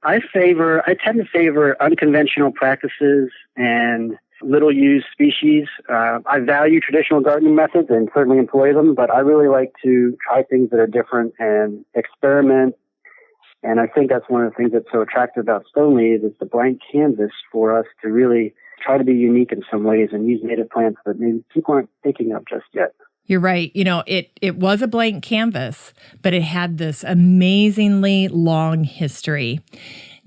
I tend to favor unconventional practices and little used species. I value traditional gardening methods and certainly employ them, but I really like to try things that are different and experiment. And I think that's one of the things that's so attractive about Stoneleigh is it's the blank canvas for us to really try to be unique in some ways and use native plants that maybe people aren't thinking of just yet. You're right. It was a blank canvas, but it had this amazingly long history.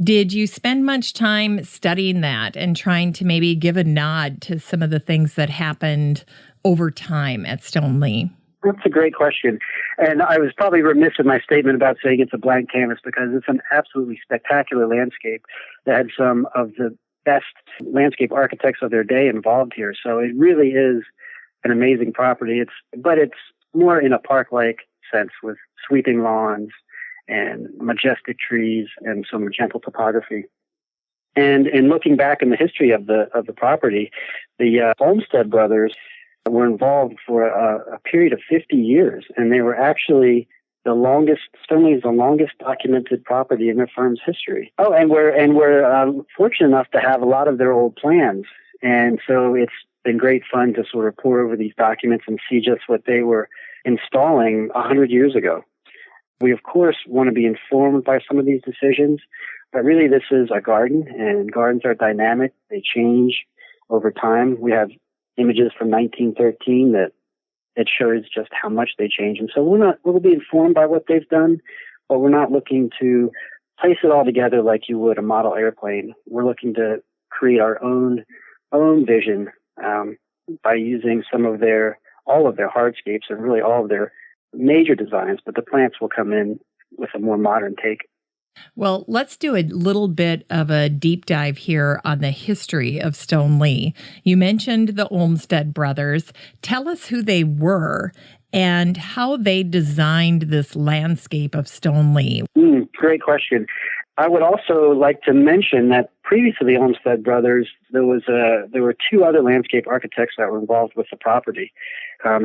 Did you spend much time studying that and trying to maybe give a nod to some of the things that happened over time at Stoneleigh? That's a great question. And I was probably remiss in my statement about saying it's a blank canvas because it's an absolutely spectacular landscape that had some of the best landscape architects of their day involved here. So it really is an amazing property. But it's more in a park-like sense with sweeping lawns and majestic trees and some gentle topography. And in looking back in the history of the property, the Olmsted brothers were involved for a period of 50 years, and they were actually Stoneleigh is the longest documented property in their firm's history. Oh, and we're fortunate enough to have a lot of their old plans, and so it's been great fun to sort of pour over these documents and see just what they were installing 100 years ago. We, of course, want to be informed by some of these decisions, but really this is a garden, and gardens are dynamic. They change over time. We have images from 1913 that it shows just how much they change. And so we'll be informed by what they've done, but we're not looking to place it all together like you would a model airplane. We're looking to create our own vision by using all of their hardscapes and really all of their major designs, but the plants will come in with a more modern take. Well, let's do a little bit of a deep dive here on the history of Stoneleigh. You mentioned the Olmsted brothers. Tell us who they were and how they designed this landscape of Stoneleigh. Great question. I would also like to mention that previous to the Olmsted brothers, there were two other landscape architects that were involved with the property.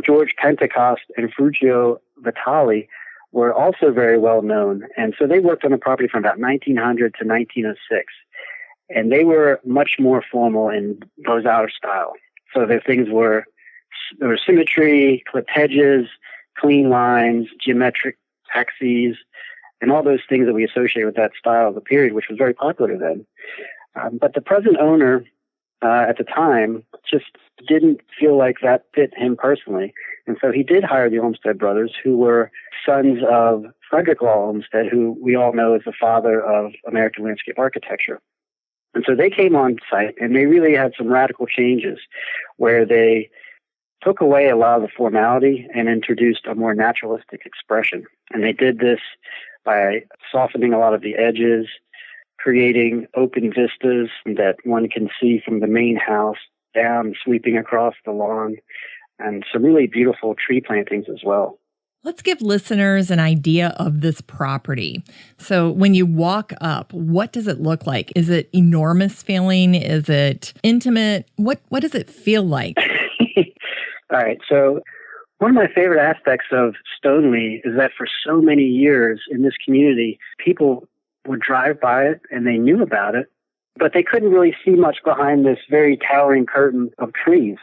George Pentecost and Fruggio Vitali were also very well known. And so they worked on the property from about 1900 to 1906. And they were much more formal in Beaux-Arts style. So there was symmetry, clipped hedges, clean lines, geometric axes, and all those things that we associate with that style of the period, which was very popular then. But the present owner at the time just didn't feel like that fit him personally. And so he did hire the Olmsted brothers, who were sons of Frederick Law Olmsted, who we all know is the father of American landscape architecture. And so they came on site, and they really had some radical changes where they took away a lot of the formality and introduced a more naturalistic expression. And they did this by softening a lot of the edges, creating open vistas that one can see from the main house down, sweeping across the lawn, and some really beautiful tree plantings as well. Let's give listeners an idea of this property. So when you walk up, what does it look like? Is it enormous feeling? Is it intimate? What does it feel like? All right. So one of my favorite aspects of Stoneleigh is that for so many years in this community, people would drive by it and they knew about it, but they couldn't really see much behind this very towering curtain of trees.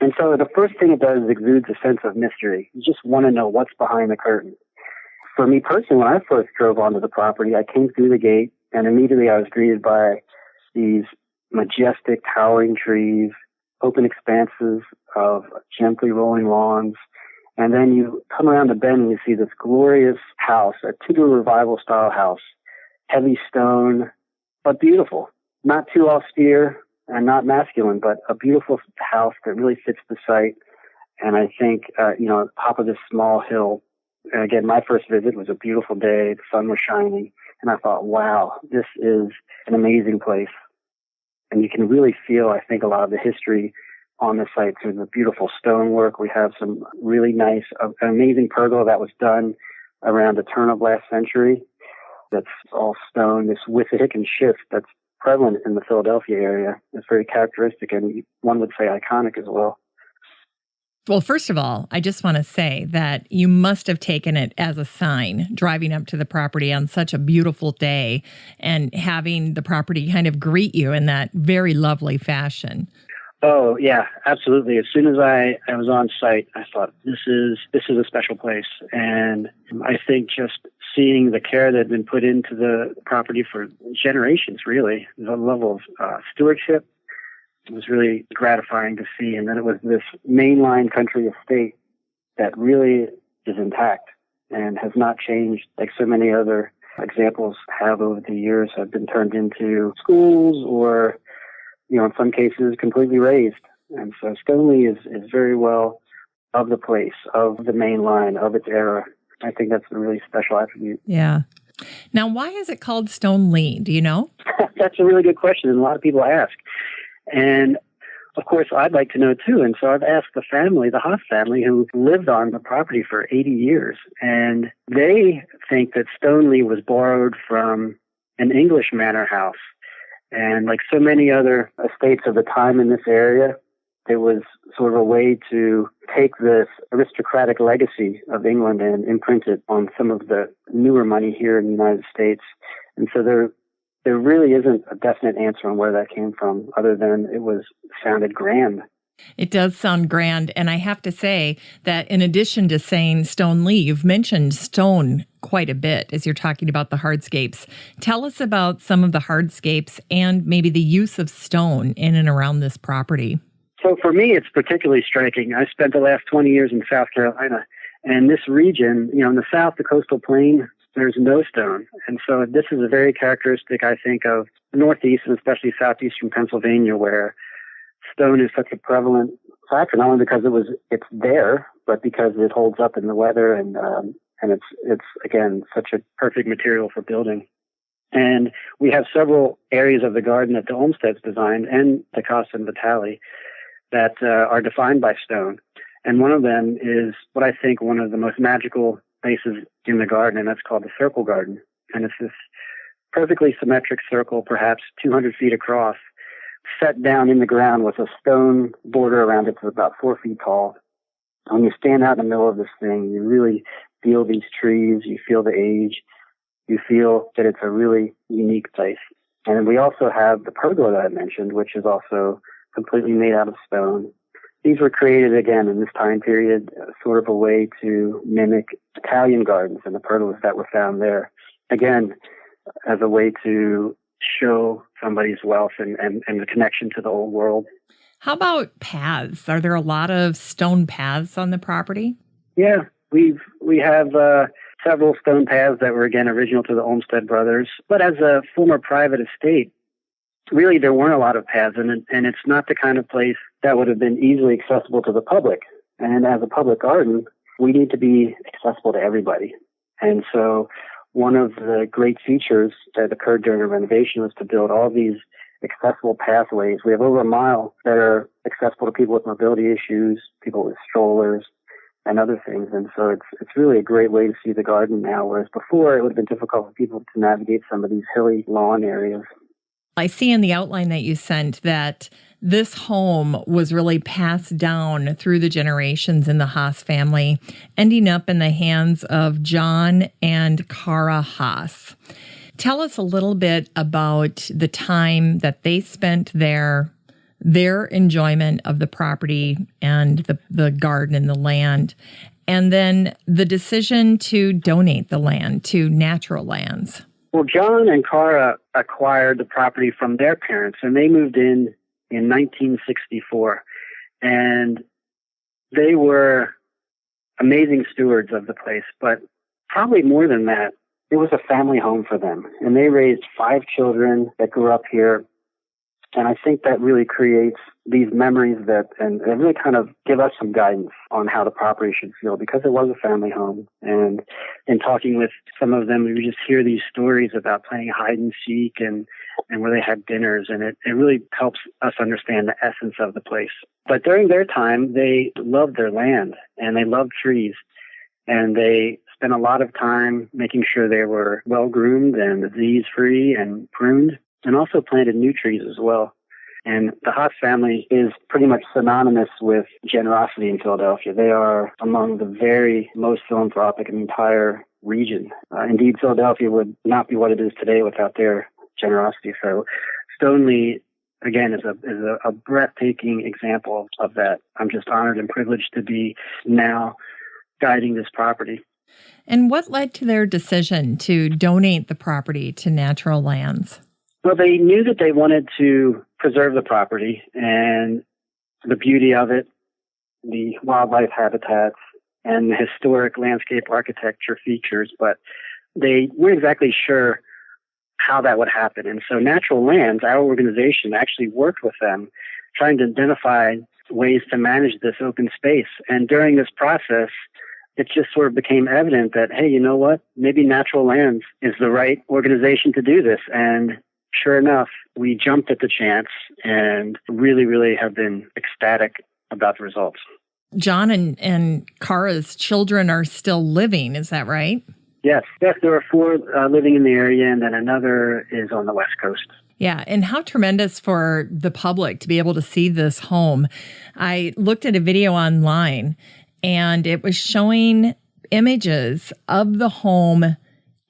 And so the first thing it does is exudes a sense of mystery. You just want to know what's behind the curtain. For me personally, when I first drove onto the property, I came through the gate and immediately I was greeted by these majestic towering trees, open expanses of gently rolling lawns. And then you come around the bend and you see this glorious house, a Tudor revival style house, heavy stone, but beautiful, not too austere and not masculine, but a beautiful house that really fits the site. And I think, on top of this small hill, and again, my first visit was a beautiful day. The sun was shining. And I thought, wow, this is an amazing place. And you can really feel, I think, a lot of the history on the site through the beautiful stonework. We have some really nice, amazing pergola that was done around the turn of last century. That's all stone, this Wissahickon shift that's prevalent in the Philadelphia area. It's very characteristic and one would say iconic as well. Well, first of all, I just want to say that you must have taken it as a sign driving up to the property on such a beautiful day and having the property kind of greet you in that very lovely fashion. Oh, yeah, absolutely. As soon as I was on site, I thought, this is a special place. And I think just seeing the care that had been put into the property for generations, really, the level of stewardship, it was really gratifying to see. And then it was this mainline country estate that really is intact and has not changed like so many other examples have over the years, have been turned into schools or, in some cases completely razed. And so Stoneleigh is very well of the place, of the main line, of its era. I think that's a really special attribute. Yeah. Now, why is it called Stoneleigh? Do you know? That's a really good question, and a lot of people ask. And of course, I'd like to know too. And so I've asked the family, the Hoff family, who lived on the property for 80 years. And they think that Stoneleigh was borrowed from an English manor house. And like so many other estates of the time in this area, it was sort of a way to take this aristocratic legacy of England and imprint it on some of the newer money here in the United States. And so there really isn't a definite answer on where that came from, other than it sounded grand. It does sound grand. And I have to say that in addition to saying Stoneleigh, you've mentioned stone quite a bit as you're talking about the hardscapes. Tell us about some of the hardscapes and maybe the use of stone in and around this property. So for me, it's particularly striking. I spent the last 20 years in South Carolina, and this region, in the South, the coastal plain, there's no stone. And so this is a very characteristic, I think, of the Northeast and especially southeastern Pennsylvania, where stone is such a prevalent factor, not only because it's there, but because it holds up in the weather and it's again such a perfect material for building. And we have several areas of the garden that the Olmsted's designed and the Casa and Vitale that are defined by stone. And one of them is what I think one of the most magical places in the garden, and that's called the Circle Garden. And it's this perfectly symmetric circle, perhaps 200 feet across, set down in the ground with a stone border around it that's about 4 feet tall. When you stand out in the middle of this thing, you really feel these trees, you feel the age, you feel that it's a really unique place. And we also have the pergola that I mentioned, which is also completely made out of stone. These were created, again, in this time period, sort of a way to mimic Italian gardens and the pergolas that were found there. Again, as a way to show somebody's wealth and the connection to the old world. How about paths? Are there a lot of stone paths on the property? Yeah, we have several stone paths that were, again, original to the Olmsted brothers. But as a former private estate, really there weren't a lot of paths, and it's not the kind of place that would have been easily accessible to the public. And as a public garden, we need to be accessible to everybody. And so one of the great features that occurred during the renovation was to build all these accessible pathways. We have over a mile that are accessible to people with mobility issues, people with strollers, and other things. And so it's really a great way to see the garden now, whereas before it would have been difficult for people to navigate some of these hilly lawn areas. I see in the outline that you sent that this home was really passed down through the generations in the Haas family, ending up in the hands of John and Cara Haas. Tell us a little bit about the time that they spent there, their enjoyment of the property and the garden and the land, and then the decision to donate the land to Natural Lands. Well, John and Cara acquired the property from their parents, and they moved in 1964. And they were amazing stewards of the place, but probably more than that, it was a family home for them. And they raised 5 children that grew up here. And I think that really creates these memories and really kind of give us some guidance on how the property should feel, because it was a family home. And in talking with some of them, we just hear these stories about playing hide and seek and where they had dinners. And it really helps us understand the essence of the place. But during their time, they loved their land and they loved trees. And they spent a lot of time making sure they were well groomed and disease-free and pruned, and also planted new trees as well. And the Haas family is pretty much synonymous with generosity in Philadelphia. They are among the very most philanthropic in the entire region. Indeed, Philadelphia would not be what it is today without their generosity. So Stoneleigh, again, is a breathtaking example of that. I'm just honored and privileged to be now guiding this property. And what led to their decision to donate the property to Natural Lands? Well, they knew that they wanted to preserve the property and the beauty of it, the wildlife habitats, and the historic landscape architecture features, but they weren't exactly sure how that would happen. And so Natural Lands, our organization, actually worked with them, trying to identify ways to manage this open space. And during this process, it just sort of became evident that, hey, you know what? Maybe Natural Lands is the right organization to do this. And sure enough, we jumped at the chance and really, really have been ecstatic about the results. John and Cara's children are still living, is that right? Yes, there are 4 living in the area, and then another is on the West Coast. Yeah, and how tremendous for the public to be able to see this home. I looked at a video online, and it was showing images of the home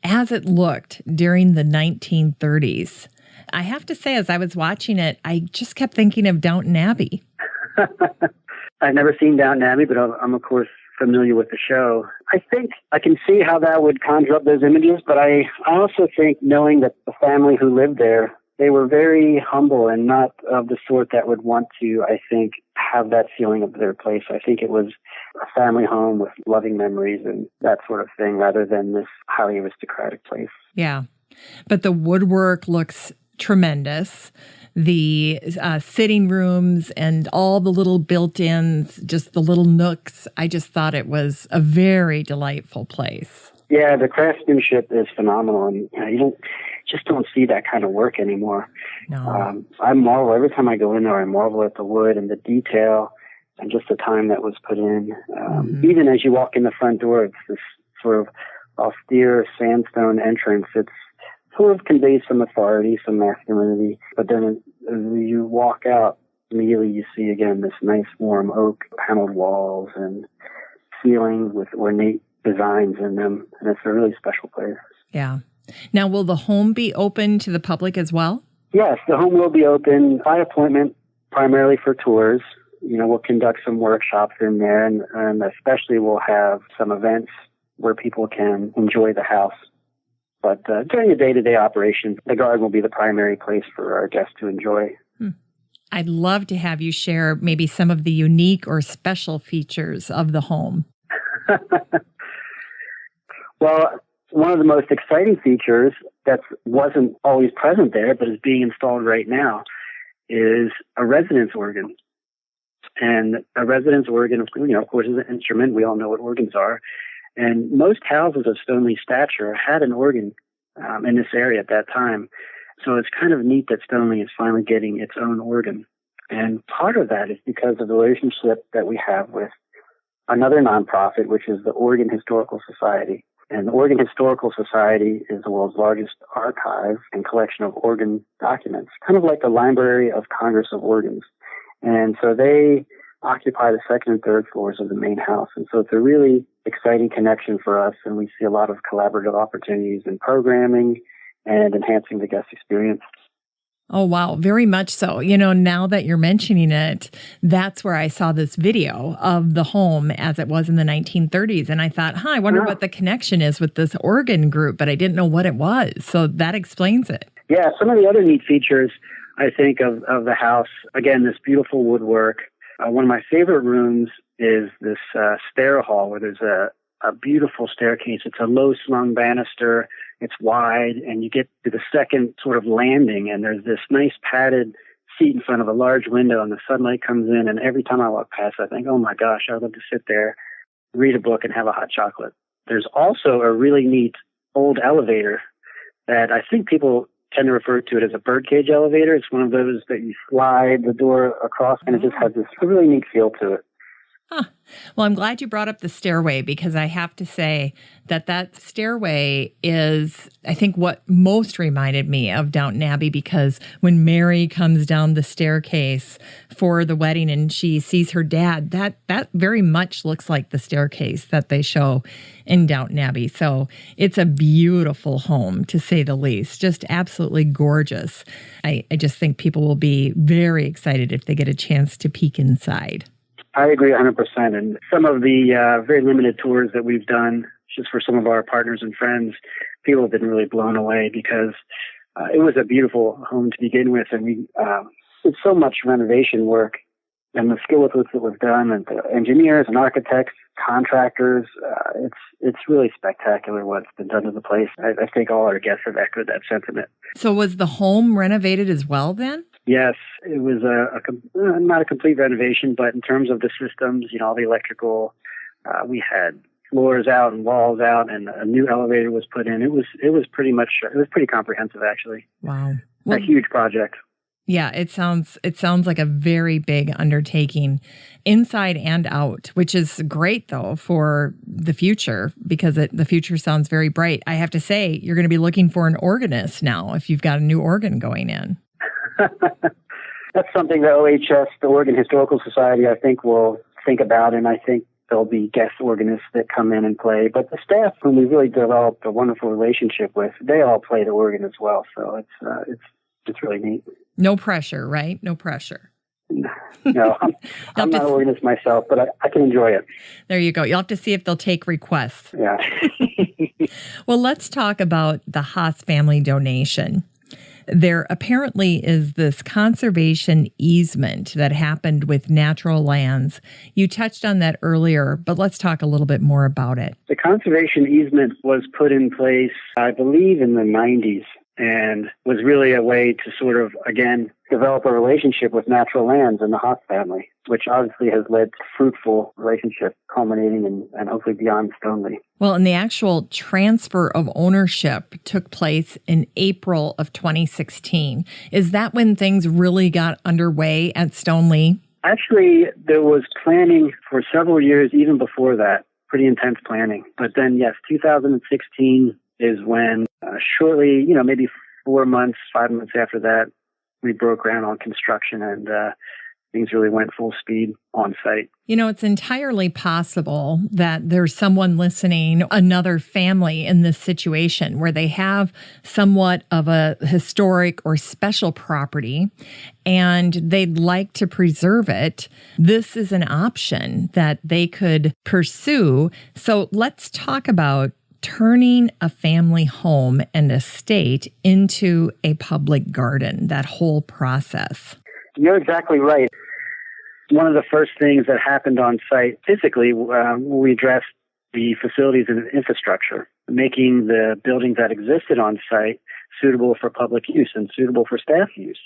as it looked during the 1930s. I have to say, as I was watching it, I just kept thinking of Downton Abbey. I've never seen Downton Abbey, but I'm, of course, familiar with the show. I think I can see how that would conjure up those images, but I also think, knowing that the family who lived there, they were very humble and not of the sort that would want to, I think, have that feeling of their place. I think it was a family home with loving memories and that sort of thing, rather than this highly aristocratic place. Yeah. But the woodwork looks tremendous. The sitting rooms and all the little built-ins, just the little nooks. I just thought it was a very delightful place. Yeah, the craftsmanship is phenomenal, and you don't see that kind of work anymore. No. I marvel every time I go in there. I marvel at the wood and the detail, and just the time that was put in. Even as you walk in the front door, it's this sort of austere sandstone entrance. It sort of conveys some authority, some masculinity, but then when you walk out, immediately you see again this nice warm oak paneled walls and ceilings with ornate designs in them, and it's a really special place. Yeah. Now, will the home be open to the public as well? Yes, the home will be open by appointment, primarily for tours. We'll conduct some workshops in there, and especially we'll have some events where people can enjoy the house. But during the day-to-day operations, the garden will be the primary place for our guests to enjoy. I'd love to have you share maybe some of the unique or special features of the home. Well, one of the most exciting features that wasn't always present there, but is being installed right now, is a residence organ. And a residence organ, of course, is an instrument. We all know what organs are. And most houses of Stoneleigh stature had an organ in this area at that time. So it's kind of neat that Stoneleigh is finally getting its own organ. And part of that is because of the relationship that we have with another nonprofit, which is the Oregon Historical Society. And the Oregon Historical Society is the world's largest archive and collection of organ documents, kind of like the Library of Congress of Organs. And so they occupy the second and third floors of the main house. And so it's a really exciting connection for us, and we see a lot of collaborative opportunities in programming and enhancing the guest experience. Oh, wow. Very much so. Now that you're mentioning it, that's where I saw this video of the home as it was in the 1930s. And I thought, I wonder what the connection is with this organ group, but I didn't know what it was. So that explains it. Yeah. Some of the other neat features, I think, of the house, again, this beautiful woodwork. One of my favorite rooms is this stair hall where there's a beautiful staircase. It's a low slung banister. It's wide, and you get to the second sort of landing, and there's this nice padded seat in front of a large window, and the sunlight comes in, and every time I walk past, I think, oh my gosh, I would love to sit there, read a book, and have a hot chocolate. There's also a really neat old elevator that I think people tend to refer to it as a birdcage elevator. It's one of those that you slide the door across, and it just has this really neat feel to it. Well, I'm glad you brought up the stairway, because I have to say that stairway is, I think, what most reminded me of Downton Abbey, because when Mary comes down the staircase for the wedding and she sees her dad, that very much looks like the staircase that they show in Downton Abbey. So it's a beautiful home, to say the least, just absolutely gorgeous. I just think people will be very excited if they get a chance to peek inside. I agree 100%. And some of the very limited tours that we've done just for some of our partners and friends, people have been really blown away, because it was a beautiful home to begin with. And we did so much renovation work, and the skill with which it was done, and the engineers and architects, contractors, it's really spectacular what's been done to the place. I think all our guests have echoed that sentiment. So was the home renovated as well then? Yes, it was not a complete renovation, but in terms of the systems, all the electrical, we had floors out and walls out, and a new elevator was put in. It was pretty comprehensive, actually. Wow, a huge project. Yeah, it sounds like a very big undertaking, inside and out, which is great though for the future, because the future sounds very bright. I have to say, you're going to be looking for an organist now if you've got a new organ going in. That's something that OHS, the Oregon Historical Society, I think will think about, and I think there'll be guest organists that come in and play. But the staff, whom we really developed a wonderful relationship with, they all play the organ as well. So it's really neat. No pressure, right? No pressure. No, I'm not an organist myself, but I can enjoy it. There you go. You'll have to see if they'll take requests. Yeah. Well, let's talk about the Haas family donation. There apparently is this conservation easement that happened with natural lands. You touched on that earlier, but let's talk a little bit more about it. The conservation easement was put in place, I believe, in the 90s. and was really a way to sort of, again, develop a relationship with natural lands and the Haas family, which obviously has led to fruitful relationship culminating and hopefully beyond Stoneleigh. Well, and the actual transfer of ownership took place in April of 2016. Is that when things really got underway at Stoneleigh? Actually, there was planning for several years, even before that, pretty intense planning. But then, yes, 2016 is when shortly, maybe 4 months, 5 months after that, we broke ground on construction and things really went full speed on site. It's entirely possible that there's someone listening, another family in this situation where they have somewhat of a historic or special property and they'd like to preserve it. This is an option that they could pursue. So let's talk about turning a family home and estate into a public garden, that whole process. You're exactly right. One of the first things that happened on site physically, we addressed the facilities and infrastructure, making the buildings that existed on site suitable for public use and suitable for staff use.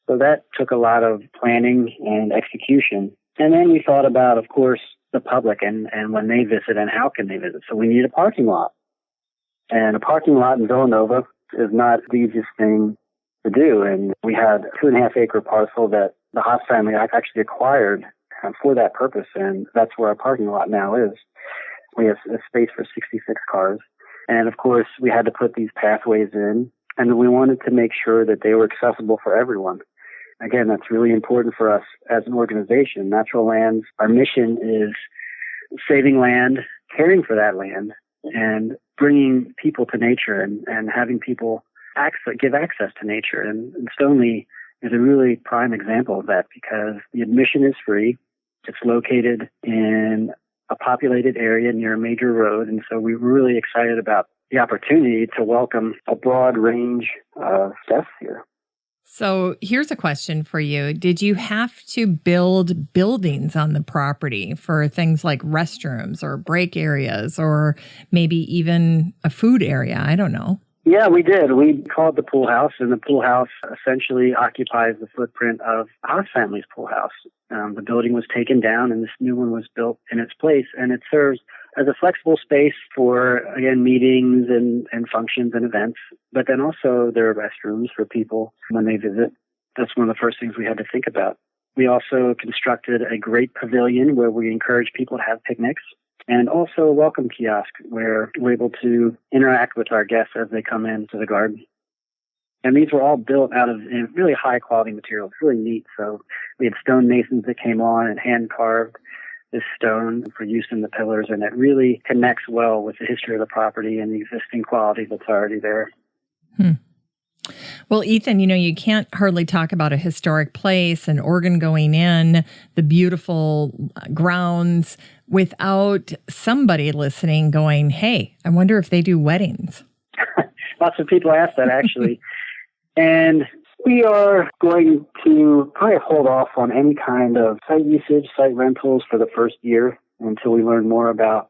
So that took a lot of planning and execution. And then we thought about, of course, the public and when they visit and how can they visit. So we need a parking lot. And a parking lot in Villanova is not the easiest thing to do. And we had a 2.5 acre parcel that the Haas family actually acquired for that purpose. And that's where our parking lot now is. We have a space for 66 cars. And of course, we had to put these pathways in, and we wanted to make sure that they were accessible for everyone. Again, that's really important for us as an organization. Natural Lands, our mission is saving land, caring for that land, and bringing people to nature and having people give access to nature. And Stoneleigh is a really prime example of that because the admission is free. It's located in a populated area near a major road. And so we're really excited about the opportunity to welcome a broad range of guests here. So here's a question for you. Did you have to build buildings on the property for things like restrooms or break areas or maybe even a food area? I don't know. Yeah, we did. We called the pool house, and the pool house essentially occupies the footprint of Haas family's pool house. The building was taken down, and this new one was built in its place, and it serves as a flexible space for, again, meetings and functions and events. But then also there are restrooms for people when they visit. That's one of the first things we had to think about. We also constructed a great pavilion where we encourage people to have picnics, and also a welcome kiosk where we're able to interact with our guests as they come into the garden. And these were all built out of really high quality materials, really neat. So we had stone masons that came on and hand carved this stone for use in the pillars, and it really connects well with the history of the property and the existing quality that's already there. Well, Ethan, you can't hardly talk about a historic place, an organ going in, the beautiful grounds, without somebody listening going, hey, I wonder if they do weddings. Lots of people ask that, actually. And we are going to probably hold off on any kind of site usage, site rentals for the first year until we learn more about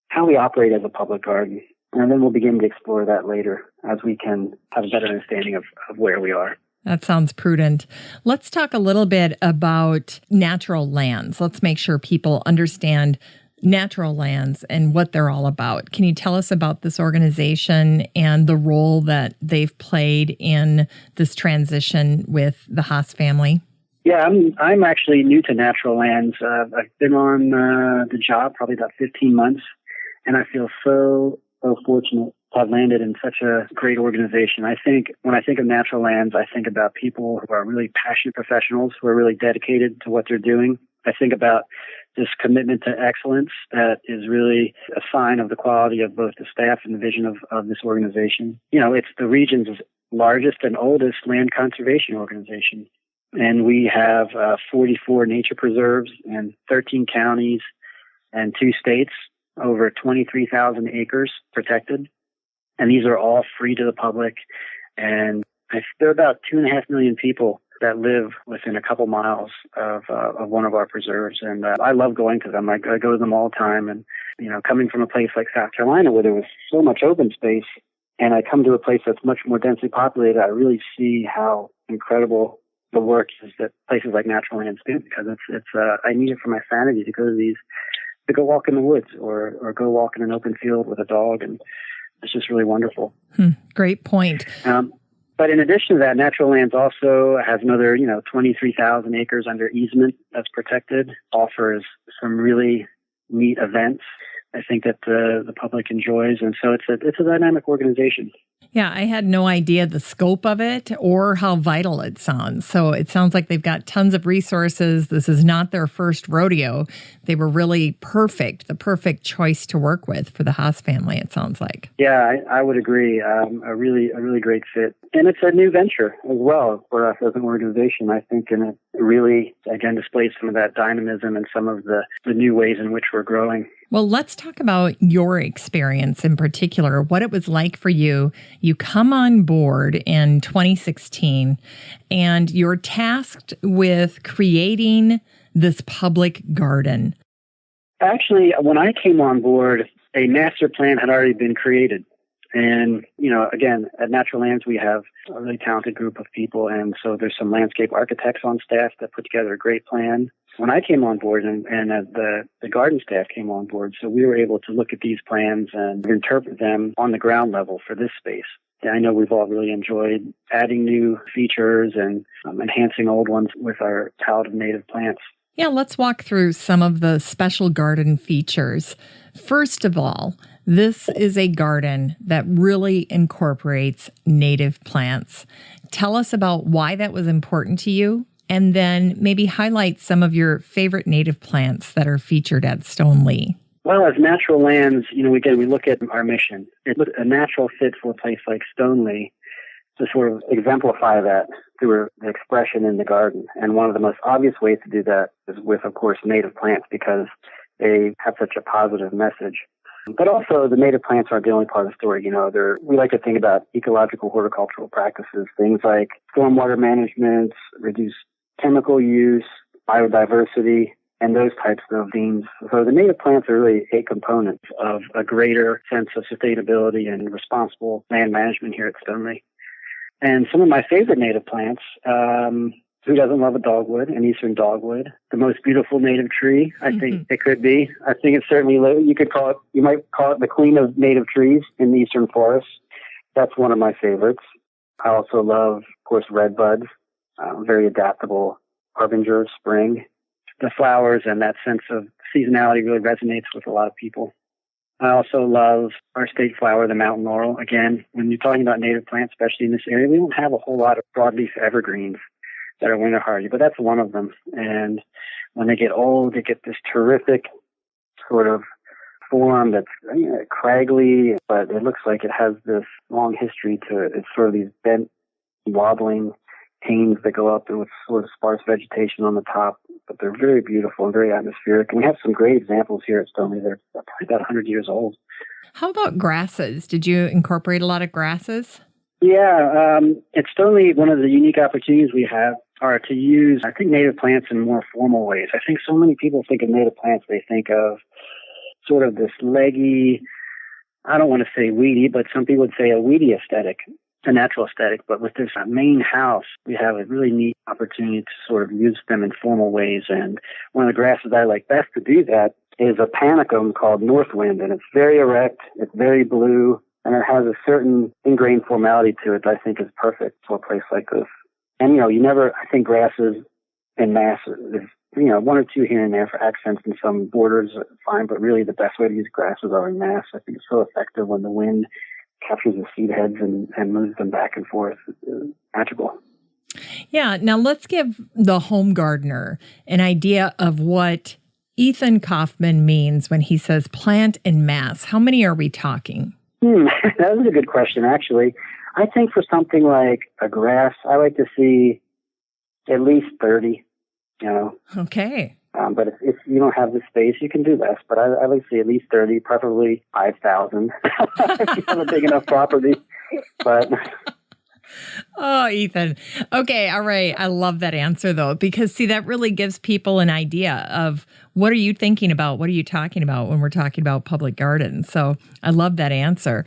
how we operate as a public garden. And then we'll begin to explore that later as we can have a better understanding of where we are. That sounds prudent. Let's talk a little bit about natural lands. Let's make sure people understand natural lands and what they're all about. Can you tell us about this organization and the role that they've played in this transition with the Haas family? Yeah, I'm actually new to natural lands. I've been on the job probably about 15 months, and I feel so fortunate to have landed in such a great organization. I think when I think of natural lands, I think about people who are really passionate professionals who are really dedicated to what they're doing. I think about this commitment to excellence that is really a sign of the quality of both the staff and the vision of this organization. It's the region's largest and oldest land conservation organization. And we have 44 nature preserves in 13 counties and 2 states, over 23,000 acres protected. And these are all free to the public. And there are about 2.5 million people that live within a couple miles of one of our preserves. And I love going to them. I go to them all the time. And, coming from a place like South Carolina where there was so much open space, and I come to a place that's much more densely populated, I really see how incredible the work is that places like Natural Lands do, because I need it for my sanity to go to these, to go walk in the woods or go walk in an open field with a dog, and it's just really wonderful. Great point. But in addition to that, Natural Lands also has another, 23,000 acres under easement that's protected, offers some really neat events I think that the public enjoys. And so it's a dynamic organization. Yeah, I had no idea the scope of it or how vital it sounds. So it sounds like they've got tons of resources. This is not their first rodeo. They were really the perfect choice to work with for the Haas family, it sounds like. Yeah, I would agree. A really great fit. And it's a new venture as well for us as an organization, I think, and it really, again, displays some of that dynamism and some of the new ways in which we're growing. Well, let's talk about your experience in particular, what it was like for you. You come on board in 2016, and you're tasked with creating this public garden. Actually, when I came on board, a master plan had already been created. And, again, at Natural Lands, we have a really talented group of people. And so there's some landscape architects on staff that put together a great plan. When I came on board and the garden staff came on board, so we were able to look at these plans and interpret them on the ground level for this space. And I know we've all really enjoyed adding new features and enhancing old ones with our palette of native plants. Yeah, let's walk through some of the special garden features. First of all, this is a garden that really incorporates native plants. Tell us about why that was important to you, and then maybe highlight some of your favorite native plants that are featured at Stoneleigh. Well, as Natural Lands, again, we look at our mission. It's a natural fit for a place like Stoneleigh to sort of exemplify that through the expression in the garden. And one of the most obvious ways to do that is with, of course, native plants, because they have such a positive message. But also, the native plants aren't the only part of the story. We like to think about ecological horticultural practices, things like stormwater management, reduced chemical use, biodiversity, and those types of themes. So the native plants are really a component of a greater sense of sustainability and responsible land management here at Stoneleigh. And some of my favorite native plants, who doesn't love a dogwood, an eastern dogwood? The most beautiful native tree, I think it could be. I think it's certainly, you might call it the queen of native trees in the eastern forests. That's one of my favorites. I also love, of course, redbuds, very adaptable harbinger of spring. The flowers and that sense of seasonality really resonates with a lot of people. I also love our state flower, the mountain laurel. Again, when you're talking about native plants, especially in this area, we don't have a whole lot of broadleaf evergreens that are winter hardy, but that's one of them. And when they get old, they get this terrific sort of form that's craggly, but it looks like it has this long history to it. It's sort of these bent, wobbling canes that go up with sort of sparse vegetation on the top, but they're very beautiful and very atmospheric. And we have some great examples here at Stoneleigh. They're probably about 100 years old. How about grasses? Did you incorporate a lot of grasses? Yeah, at Stoneleigh, one of the unique opportunities we have are to use, I think, native plants in more formal ways. I think so many people think of native plants, they think of sort of this leggy, I don't want to say weedy, but some people would say a weedy aesthetic, a natural aesthetic. But with this main house, we have a really neat opportunity to sort of use them in formal ways. And one of the grasses I like best to do that is a panicum called Northwind, and it's very erect, it's very blue, and it has a certain ingrained formality to it that I think is perfect for a place like this. And, I think grasses in mass, one or two here and there for accents and some borders are fine, but really the best way to use grasses are in mass. I think it's so effective when the wind captures the seed heads and moves them back and forth. It's magical. Yeah. Now let's give the home gardener an idea of what Ethan Kauffman means when he says plant in mass. How many are we talking? That was a good question, actually. I think for something like a grass, I like to see at least 30, Okay. But if you don't have the space, you can do less. But I like to see at least 30, preferably 5,000 if you have a big enough property. But Oh, Ethan. Okay. All right. I love that answer though, because see, that really gives people an idea of what are you thinking about? What are you talking about when we're talking about public gardens? So I love that answer.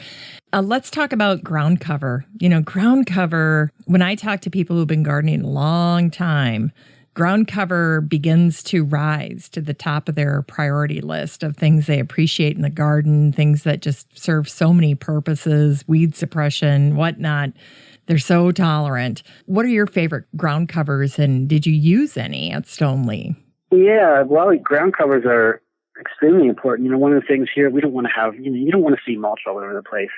Let's talk about ground cover. Ground cover, when I talk to people who've been gardening a long time, ground cover begins to rise to the top of their priority list of things they appreciate in the garden, things that just serve so many purposes, weed suppression, whatnot. They're so tolerant. What are your favorite ground covers, and did you use any at Stoneleigh? Yeah, well, ground covers are extremely important. One of the things here, we don't want to have, you don't want to see mulch all over the place.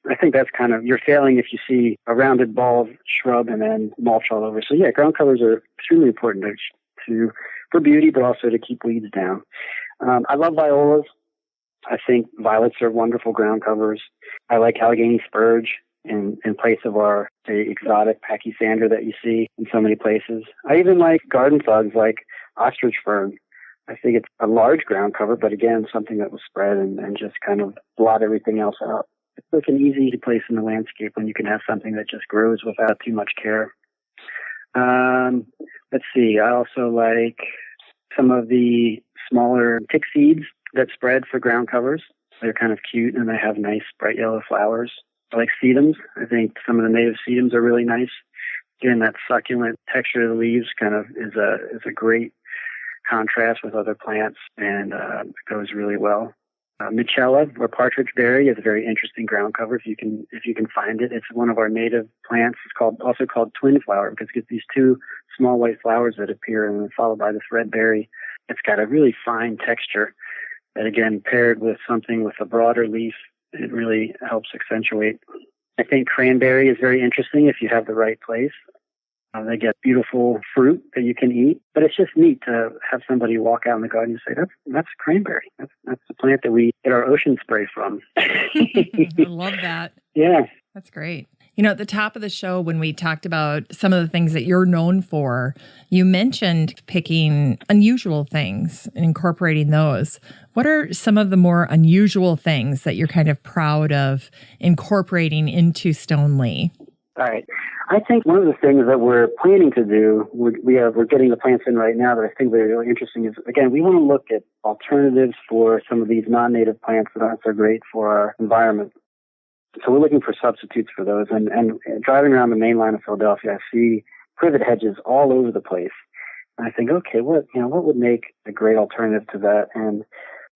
I think that's kind of, you're failing if you see a rounded ball of shrub and then mulch all over. So yeah, ground covers are extremely important for beauty, but also to keep weeds down. I love violas. I think violets are wonderful ground covers. I like Allegheny spurge in place of our, say, exotic pachysandra that you see in so many places. I even like garden thugs like ostrich fern. I think it's a large ground cover, but again, something that will spread and just kind of blot everything else out. It's like an easy place in the landscape when you can have something that just grows without too much care. Let's see. I also like some of the smaller tick seeds that spread for ground covers. They're kind of cute and they have nice bright yellow flowers. I like sedums. I think some of the native sedums are really nice. Again, that succulent texture of the leaves kind of is a great contrast with other plants, and it goes really well. Michella or partridge berry is a very interesting ground cover if you can find it. It's one of our native plants. It's also called twin flower because it gets these two small white flowers that appear and then followed by this red berry. It's got a really fine texture that, again, paired with something with a broader leaf, it really helps accentuate. I think cranberry is very interesting if you have the right place. They get beautiful fruit that you can eat, but it's just neat to have somebody walk out in the garden and say, that's cranberry. That's the plant that we get our ocean spray from. I love that. Yeah. That's great. At the top of the show, when we talked about some of the things that you're known for, you mentioned picking unusual things and incorporating those. What are some of the more unusual things that you're kind of proud of incorporating into Stoneleigh? All right. I think one of the things that we're planning to do, we're getting the plants in right now that I think are really interesting is, again, we want to look at alternatives for some of these non-native plants that aren't so great for our environment. So we're looking for substitutes for those. And driving around the main line of Philadelphia, I see privet hedges all over the place. And I think, okay, what would make a great alternative to that? And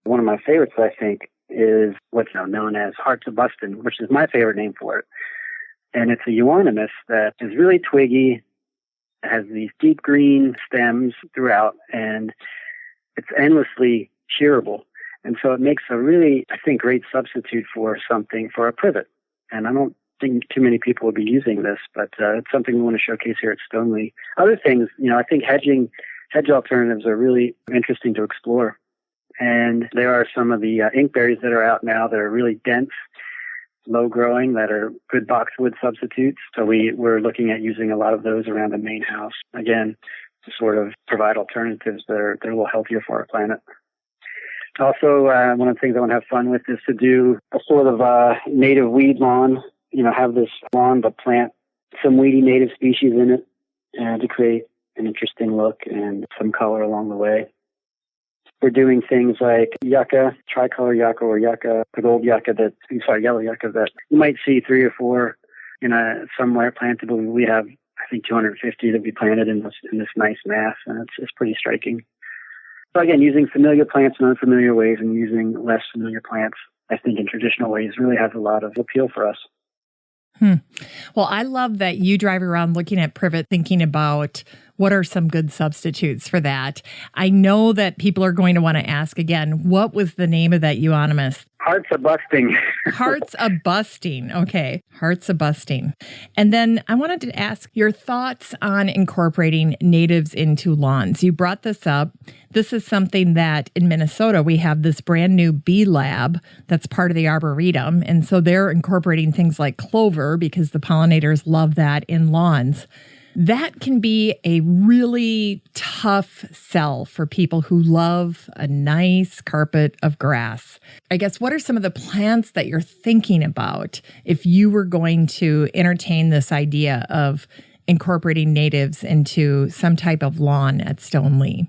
one of my favorites, I think, is what's now known as hearts of bustin, which is my favorite name for it. And it's a euonymus that is really twiggy, has these deep green stems throughout, and it's endlessly shearable. And so it makes a really, I think, great substitute for a privet. And I don't think too many people will be using this, but it's something we want to showcase here at Stoneleigh. Other things, I think hedge alternatives are really interesting to explore. And there are some of the inkberries that are out now that are really dense, low growing, that are good boxwood substitutes. So we're looking at using a lot of those around the main house, again, to sort of provide alternatives that are a little healthier for our planet. Also, one of the things I want to have fun with is to do a sort of native weed lawn, have this lawn but plant some weedy native species in it to create an interesting look and some color along the way. We're doing things like yucca, tricolor yucca or yucca, the gold yucca yellow yucca that you might see 3 or 4 somewhere planted, but we have, I think, 250 to be planted in this nice mass, and it's pretty striking. So again, using familiar plants in unfamiliar ways and using less familiar plants, I think, in traditional ways really has a lot of appeal for us. Well, I love that you drive around looking at privet, thinking about what are some good substitutes for that. I know that people are going to want to ask again, what was the name of that euonymus? Hearts of busting. Hearts of busting. Okay. Hearts of busting. And then I wanted to ask your thoughts on incorporating natives into lawns. You brought this up. This is something that in Minnesota, we have this brand new bee lab that's part of the Arboretum. And so they're incorporating things like clover because the pollinators love that in lawns. That can be a really tough sell for people who love a nice carpet of grass. I guess, what are some of the plants that you're thinking about if you were going to entertain this idea of incorporating natives into some type of lawn at Stoneleigh?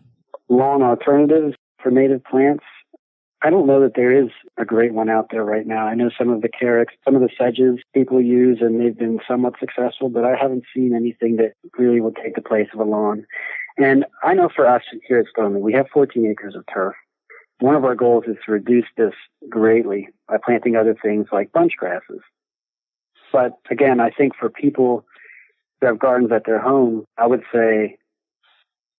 Lawn alternatives for native plants? I don't know that there is a great one out there right now. I know some of the carrots, some of the sedges people use, and they've been somewhat successful, but I haven't seen anything that really will take the place of a lawn. And I know for us here at Stoneleigh, we have 14 acres of turf. One of our goals is to reduce this greatly by planting other things like bunch grasses. But again, I think for people who have gardens at their home, I would say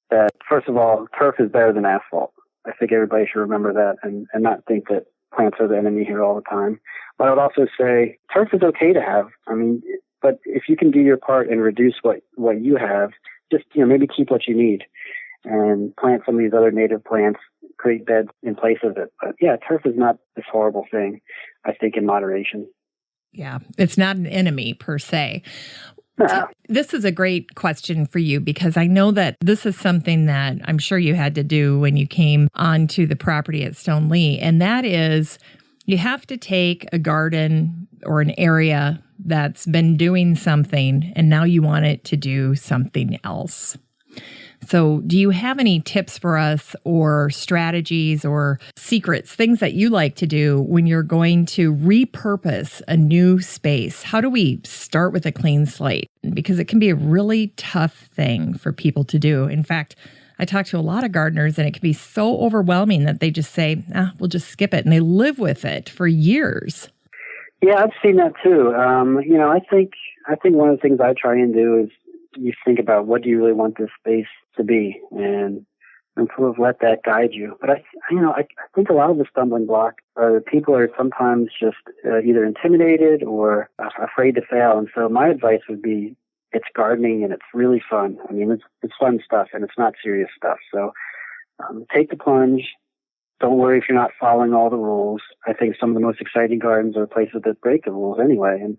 that, first of all, turf is better than asphalt. I think everybody should remember that and not think that plants are the enemy here all the time. But I would also say turf is okay to have. I mean, but if you can do your part and reduce what you have, just, maybe keep what you need and plant some of these other native plants, create beds in place of it. But yeah, turf is not this horrible thing, I think, in moderation. Yeah, it's not an enemy per se. This is a great question for you because I know that this is something that I'm sure you had to do when you came onto the property at Stoneleigh, and that is you have to take a garden or an area that's been doing something and now you want it to do something else. So do you have any tips for us or strategies or secrets, things that you like to do when you're going to repurpose a new space? How do we start with a clean slate? Because it can be a really tough thing for people to do. In fact, I talk to a lot of gardeners and it can be so overwhelming that they just say, we'll just skip it. And they live with it for years. Yeah, I've seen that too. I think one of the things I try and do is you think about what do you really want this space to be, and sort of let that guide you. But I think a lot of the stumbling block are that people are sometimes just either intimidated or afraid to fail. And so my advice would be, it's gardening and it's really fun. I mean, it's fun stuff and it's not serious stuff. So take the plunge. Don't worry if you're not following all the rules. I think some of the most exciting gardens are places that break the rules anyway. And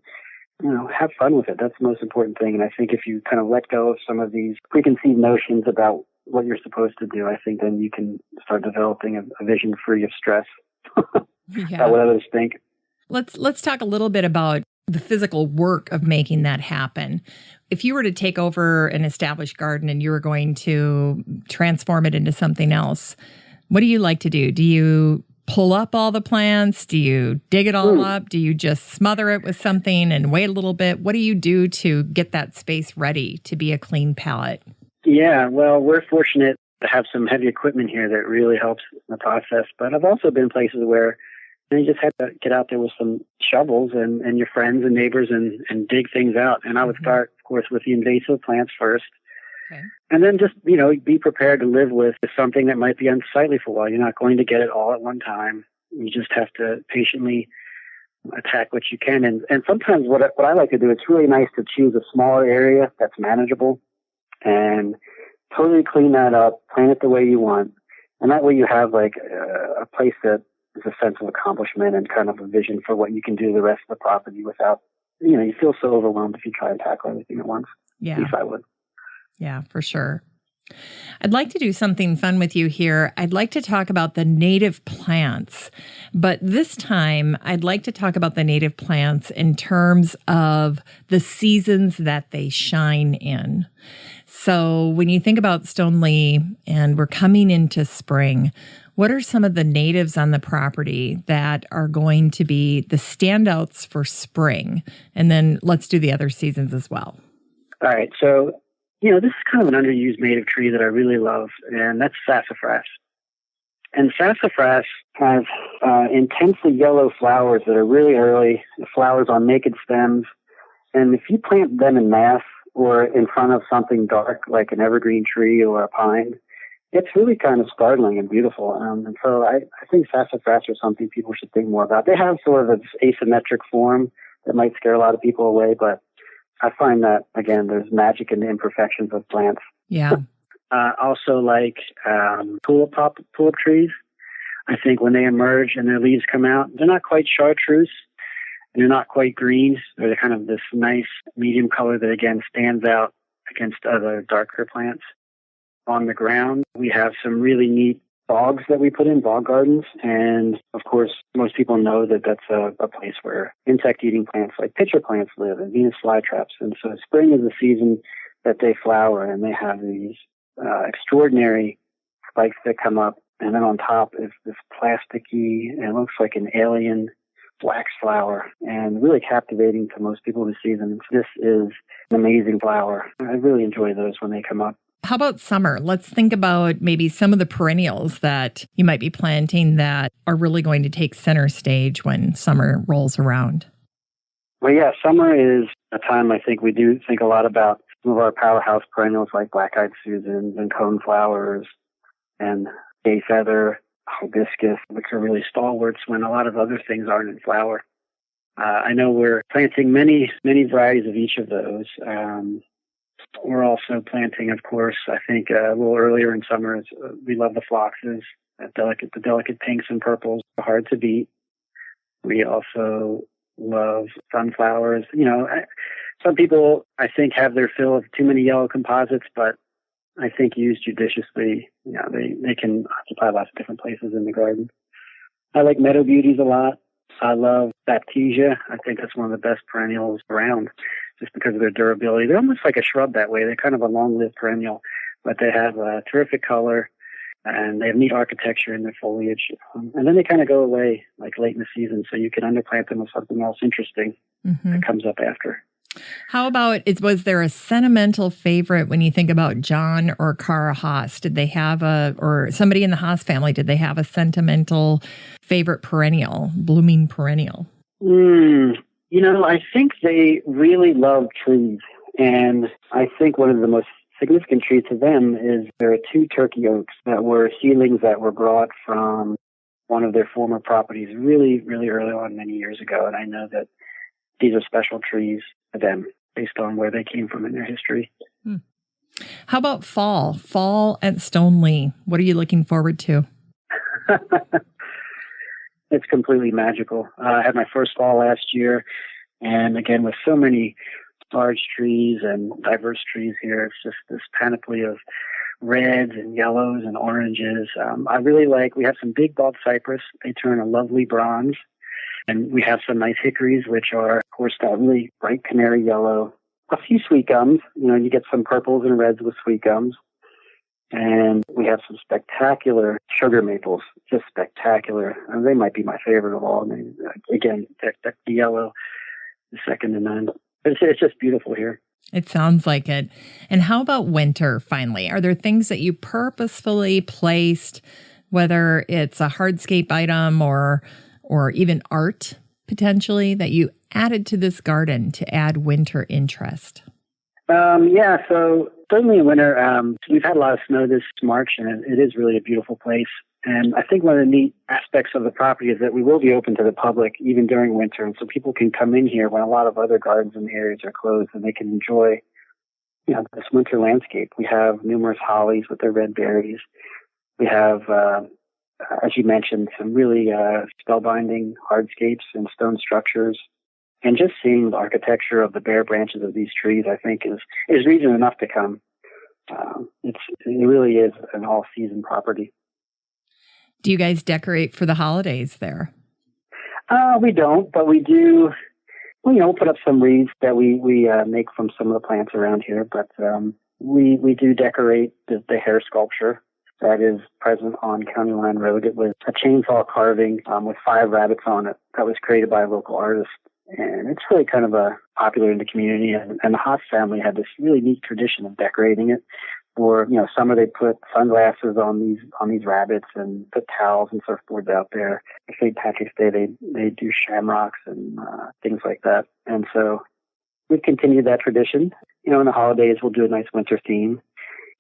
have fun with it. That's the most important thing. And I think if you kind of let go of some of these preconceived notions about what you're supposed to do, I think then you can start developing a vision free of stress about what others think. Let's talk a little bit about the physical work of making that happen. If you were to take over an established garden and you were going to transform it into something else, what do you like to do? Do you pull up all the plants? Do you dig it all up? Do you just smother it with something and wait a little bit? What do you do to get that space ready to be a clean palette? Yeah, well, we're fortunate to have some heavy equipment here that really helps in the process. But I've also been places where you just have to get out there with some shovels and your friends and neighbors and dig things out. And I would start, of course, with the invasive plants first. Okay. And then just, be prepared to live with something that might be unsightly for a while. You're not going to get it all at one time. You just have to patiently attack what you can. And sometimes what I like to do, it's really nice to choose a smaller area that's manageable and totally clean that up, plant it the way you want. And that way you have like a place that is a sense of accomplishment and kind of a vision for what you can do the rest of the property without, you feel so overwhelmed if you try to tackle everything at once. Yeah. At least I would. Yeah, for sure. I'd like to do something fun with you here. I'd like to talk about the native plants, but this time I'd like to talk about the native plants in terms of the seasons that they shine in. So when you think about Stoneleigh and we're coming into spring, what are some of the natives on the property that are going to be the standouts for spring? And then let's do the other seasons as well. All right. So, this is kind of an underused native tree that I really love, and that's sassafras. And sassafras has intensely yellow flowers that are really early, flowers on naked stems. And if you plant them in mass or in front of something dark like an evergreen tree or a pine, it's really kind of startling and beautiful. And so I think sassafras are something people should think more about. They have sort of this asymmetric form that might scare a lot of people away, but I find that, again, there's magic in the imperfections of plants. Yeah. Also like tulip trees. I think when they emerge and their leaves come out, they're not quite chartreuse and they're not quite green. They're kind of this nice medium color that, again, stands out against other darker plants. On the ground, we have some really neat bogs that we put in, bog gardens. And of course, most people know that that's a place where insect-eating plants like pitcher plants live and Venus flytraps. And so spring is the season that they flower, and they have these extraordinary spikes that come up. And then on top is this plasticky, and it looks like an alien wax flower, and really captivating to most people who see them. This is an amazing flower. I really enjoy those when they come up. How about summer? Let's think about maybe some of the perennials that you might be planting that are really going to take center stage when summer rolls around. Well, yeah, summer is a time I think we do think a lot about some of our powerhouse perennials like black-eyed Susans and coneflowers and gay feather, hibiscus, which are really stalwarts when a lot of other things aren't in flower. I know we're planting many varieties of each of those. We're also planting, of course, I think a little earlier in summer, we love the phloxes, the delicate pinks and purples, hard to beat. We also love sunflowers. Some people, I think, have their fill of too many yellow composites, but I think used judiciously, they can occupy lots of different places in the garden. I like meadow beauties a lot. I love Baptisia. I think that's one of the best perennials around just because of their durability. They're almost like a shrub that way. They're kind of a long-lived perennial, but they have a terrific color and they have neat architecture in their foliage. And then they kind of go away like late in the season, so you can underplant them with something else interesting that comes up after. How about, was there a sentimental favorite when you think about John or Cara Haas? Did they have or somebody in the Haas family, did they have a sentimental favorite perennial, blooming perennial? I think they really love trees. And I think one of the most significant trees to them is there are 2 turkey oaks that were seedlings that were brought from one of their former properties really, really early on many years ago. And I know that these are special trees to them based on where they came from in their history. How about fall? Fall at Stoneleigh. What are you looking forward to? It's completely magical. I had my first fall last year, and again, with so many large trees and diverse trees here, it's just this panoply of reds and yellows and oranges. We have some big bald cypress. They turn a lovely bronze. And we have some nice hickories, which are, of course, that really bright canary yellow. A few sweet gums. You get some purples and reds with sweet gums. And we have some spectacular sugar maples, just spectacular. And they might be my favorite of all. Again, the yellow is second to none. But it's just beautiful here. It sounds like it. And how about winter, finally? Are there things that you purposefully placed, whether it's a hardscape item or even art, potentially, that you added to this garden to add winter interest? So certainly in winter, we've had a lot of snow this March, and it is really a beautiful place. And I think one of the neat aspects of the property is that we will be open to the public even during winter. And so people can come in here when a lot of other gardens in the areas are closed, and they can enjoy, this winter landscape. We have numerous hollies with their red berries. We have, as you mentioned, some really spellbinding hardscapes and stone structures. And just seeing the architecture of the bare branches of these trees, I think, is reason enough to come. It really is an all-season property. Do you guys decorate for the holidays there? We don't, but we do. We'll put up some wreaths that we make from some of the plants around here. But we do decorate the hair sculpture that is present on County Line Road. It was a chainsaw carving with 5 rabbits on it that was created by a local artist. And it's really kind of popular in the community. And the Haas family had this really neat tradition of decorating it. Or, summer they put sunglasses on these rabbits and put towels and surfboards out there. For St. Patrick's Day, they do shamrocks and things like that. And so we've continued that tradition. In the holidays, we'll do a nice winter theme.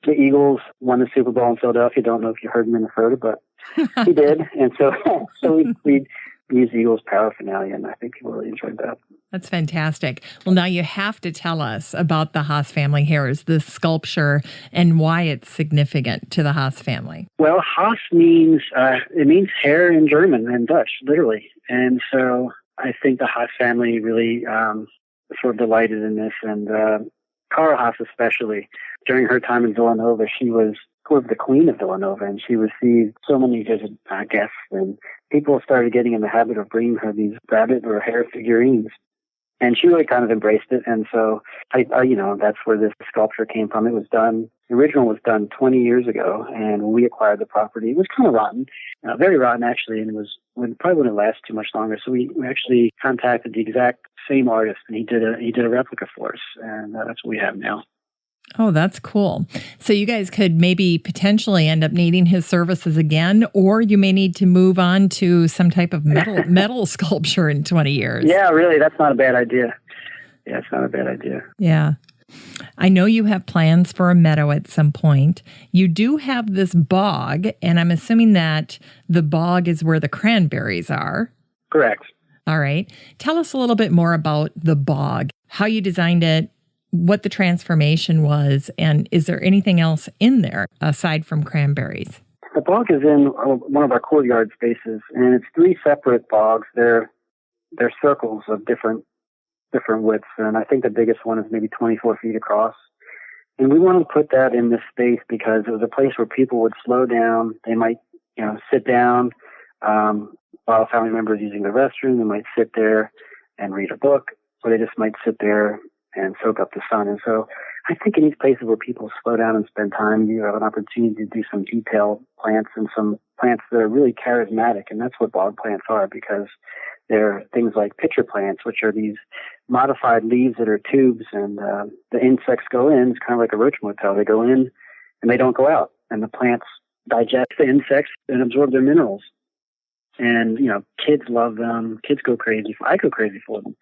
The Eagles won the Super Bowl in Philadelphia. Don't know if you heard Minnesota, but we did. And so we used Eagles paraphernalia, and I think people really enjoyed that. That's fantastic. Well, now you have to tell us about the Haas family hairs, the sculpture, and why it's significant to the Haas family. Well, Haas means hair in German and Dutch, literally. And so I think the Haas family really sort of delighted in this. And Cara Haas especially. During her time in Villanova, she was sort of the queen of Villanova, and she received so many visit guests, and people started getting in the habit of bringing her these rabbit or hare figurines. And she really kind of embraced it. And so, that's where this sculpture came from. It was done, the original was done 20 years ago. And when we acquired the property, it was kind of rotten, very rotten actually. And probably wouldn't last too much longer. So we actually contacted the exact same artist, and he did a replica for us. And that's what we have now. Oh, that's cool. So you guys could maybe potentially end up needing his services again, or you may need to move on to some type of metal sculpture in 20 years. Yeah, really. That's not a bad idea. Yeah, it's not a bad idea. Yeah. I know you have plans for a meadow at some point. You do have this bog, and I'm assuming that the bog is where the cranberries are. Correct. All right. Tell us a little bit more about the bog, how you designed it, what the transformation was, and is there anything else in there aside from cranberries? The bog is in one of our courtyard spaces, and it's 3 separate bogs. They're circles of different widths, and I think the biggest one is maybe 24 feet across. And we wanted to put that in this space because it was a place where people would slow down. They might, sit down while a family member is using the restroom. They might sit there and read a book, or they just might sit there and soak up the sun. And so I think in these places where people slow down and spend time, you have an opportunity to do some detailed plants and some plants that are really charismatic. And that's what bog plants are, because they're things like pitcher plants, which are these modified leaves that are tubes, and the insects go in. It's kind of like a roach motel. They go in and they don't go out. And the plants digest the insects and absorb their minerals. And, kids love them. Kids go crazy. I go crazy for them.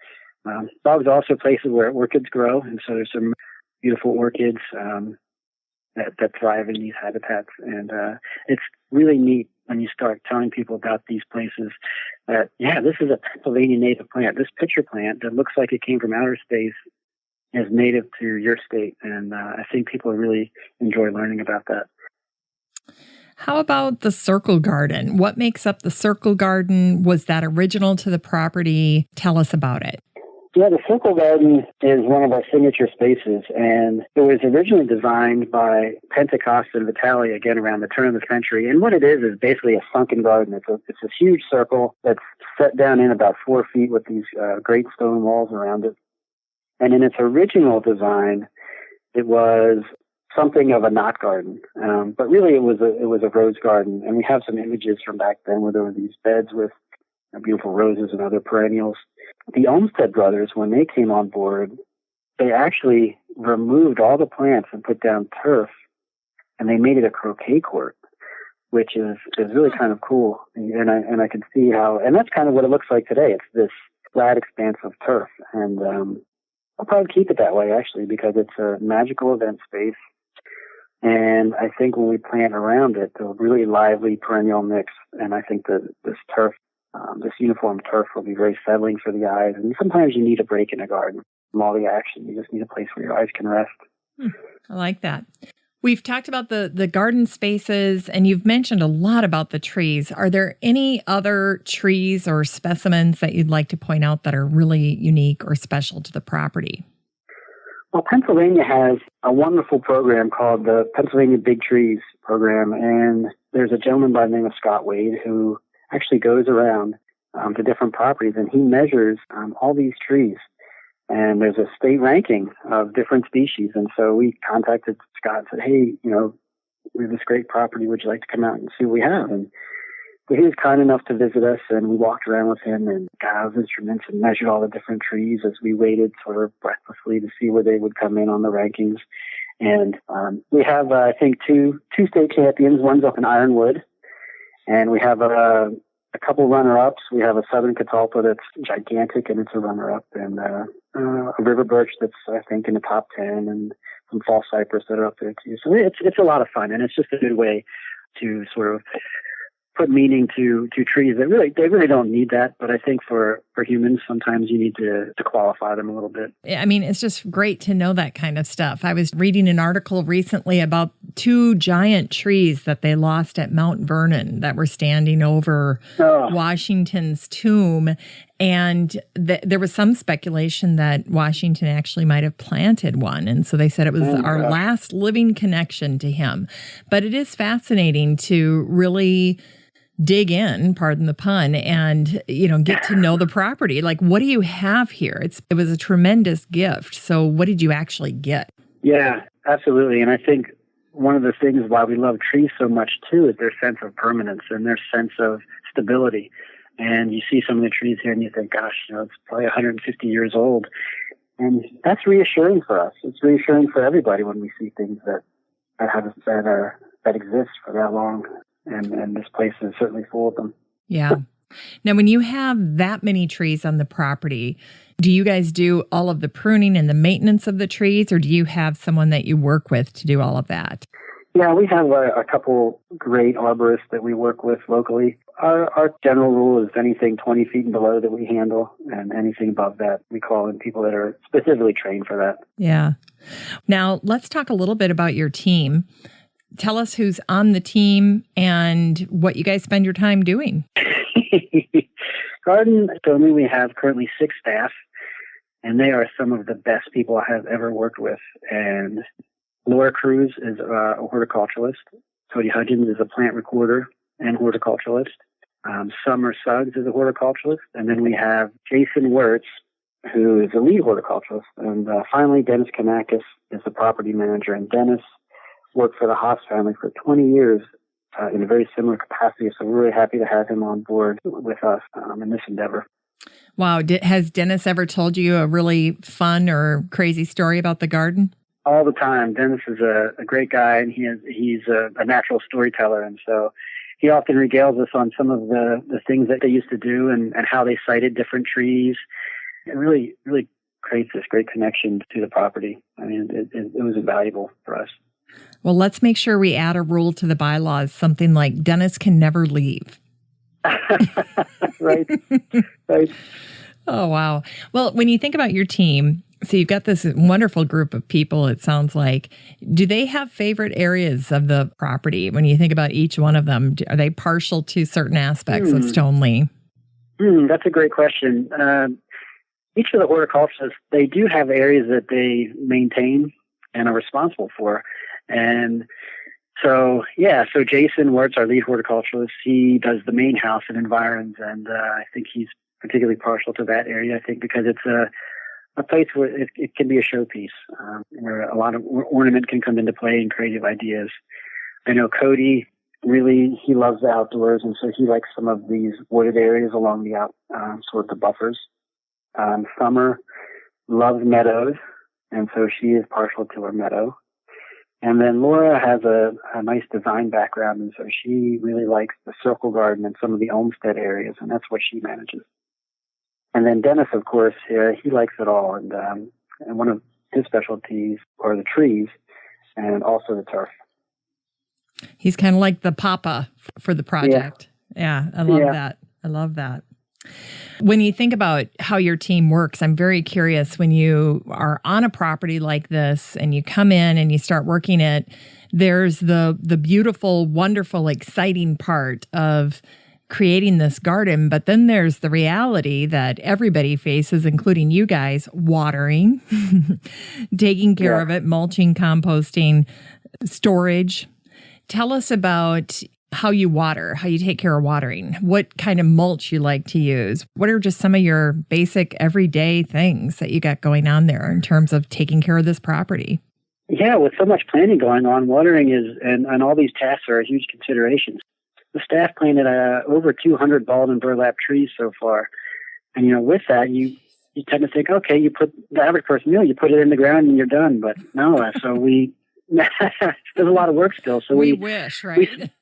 Bogs are also places where orchids grow, and so there's some beautiful orchids that thrive in these habitats. And it's really neat when you start telling people about these places that, this is a Pennsylvania native plant. This pitcher plant that looks like it came from outer space is native to your state, and I think people really enjoy learning about that. How about the circle garden? What makes up the circle garden? Was that original to the property? Tell us about it. Yeah, the Circle Garden is one of our signature spaces, and it was originally designed by Pentecost and Vitale, again, around the turn of the century. And what it is basically a sunken garden. It's this huge circle that's set down in about 4 feet with these great stone walls around it. And in its original design, it was something of a knot garden, but really it was a rose garden. And we have some images from back then where there were these beds with beautiful roses and other perennials. The Olmsted brothers, when they came on board, they actually removed all the plants and put down turf, and they made it a croquet court, which is really kind of cool. And I can see how, and that's kind of what it looks like today. It's this flat expanse of turf, and I'll probably keep it that way actually, because it's a magical event space. And I think when we plant around it, the really lively perennial mix, and I think that this turf, this uniform turf, will be very settling for the eyes. And sometimes you need a break in a garden from all the action. You just need a place where your eyes can rest. I like that. We've talked about the garden spaces, and you've mentioned a lot about the trees. Are there any other trees or specimens that you'd like to point out that are really unique or special to the property? Well, Pennsylvania has a wonderful program called the Pennsylvania Big Trees Program, and there's a gentleman by the name of Scott Wade who actually goes around to different properties, and he measures all these trees. And there's a state ranking of different species. And so we contacted Scott and said, hey, we have this great property. Would you like to come out and see what we have? And so he was kind enough to visit us, and we walked around with him and got out his instruments and measured all the different trees as we waited sort of breathlessly to see where they would come in on the rankings. And we have, I think, two state champions. One's up in Ironwood, and we have a couple runner-ups. We have a southern catalpa that's gigantic, and it's a runner-up, and a river birch that's, I think, in the top 10, and some false cypress that are up there too. So it's a lot of fun, and it's just a good way to sort of put meaning to trees that really don't need that. But I think for humans, sometimes you need to qualify them a little bit. I mean, it's just great to know that kind of stuff. I was reading an article recently about 2 giant trees that they lost at Mount Vernon that were standing over Washington's tomb. And there was some speculation that Washington actually might have planted one. And so they said it was our last living connection to him. But it is fascinating to really dig in, pardon the pun, and, get to know the property. Like, what do you have here? It was a tremendous gift. So what did you actually get? Yeah, absolutely. And I think one of the things why we love trees so much, too, is their sense of permanence and their sense of stability. And you see some of the trees here and you think, gosh, it's probably 150 years old. And that's reassuring for us. It's reassuring for everybody when we see things that exist for that long. And this place is certainly full of them. Yeah. Now, when you have that many trees on the property, do you guys do all of the pruning and the maintenance of the trees, or do you have someone that you work with to do all of that? Yeah, we have a couple great arborists that we work with locally. Our general rule is anything 20 feet and below that we handle, and anything above that, we call in people that are specifically trained for that. Yeah. Now, let's talk a little bit about your team. Tell us who's on the team and what you guys spend your time doing. Garden Stoneleigh, we have currently 6 staff, and they are some of the best people I have ever worked with. And Laura Cruz is a horticulturalist. Cody Hudgens is a plant recorder and horticulturalist. Summer Suggs is a horticulturalist. And then we have Jason Wirtz, who is a lead horticulturalist. And finally, Dennis Kanakis is the property manager. And Dennis worked for the Haas family for 20 years in a very similar capacity. So we're really happy to have him on board with us in this endeavor. Wow. Has Dennis ever told you a really fun or crazy story about the garden? All the time. Dennis is a great guy, and he's a natural storyteller. And so he often regales us on some of the things that they used to do and how they sited different trees. It really, really creates this great connection to the property. I mean, it was invaluable for us. Well, let's make sure we add a rule to the bylaws, something like Dennis can never leave. Right. Oh, wow. Well, when you think about your team, so you've got this wonderful group of people, it sounds like. Do they have favorite areas of the property when you think about each one of them? Are they partial to certain aspects of Stoneleigh? That's a great question. Each of the horticulturists, they do have areas that they maintain and are responsible for. And so Jason Wirtz, our lead horticulturalist, he does the main house and environs, and I think he's particularly partial to that area, I think, because it's a place where it can be a showpiece, where a lot of ornament can come into play and creative ideas. I know Cody, really, he loves the outdoors, and so he likes some of these wooded areas along the sort of the buffers. Summer loves meadows, and so she is partial to her meadow. And then Laura has a nice design background, and so she really likes the circle garden and some of the Olmsted areas, and that's what she manages. And then Dennis, of course, he likes it all, and one of his specialties are the trees and also the turf. He's kind of like the papa for the project. Yeah, I love that. I love that. When you think about how your team works, I'm very curious when you are on a property like this and you come in and you start working it, there's the beautiful, wonderful, exciting part of creating this garden, but then there's the reality that everybody faces, including you guys, watering, taking care of it, mulching, composting, storage. Tell us about how you water, how you take care of watering, what kind of mulch you like to use. What are just some of your basic everyday things that you got going on there in terms of taking care of this property? Yeah, with so much planting going on, watering and all these tasks are a huge consideration. The staff planted over 200 balled and burlap trees so far. And, with that, you tend to think, okay, you put the average person, you put it in the ground and you're done. But no, so there's a lot of work still. So we wish, right?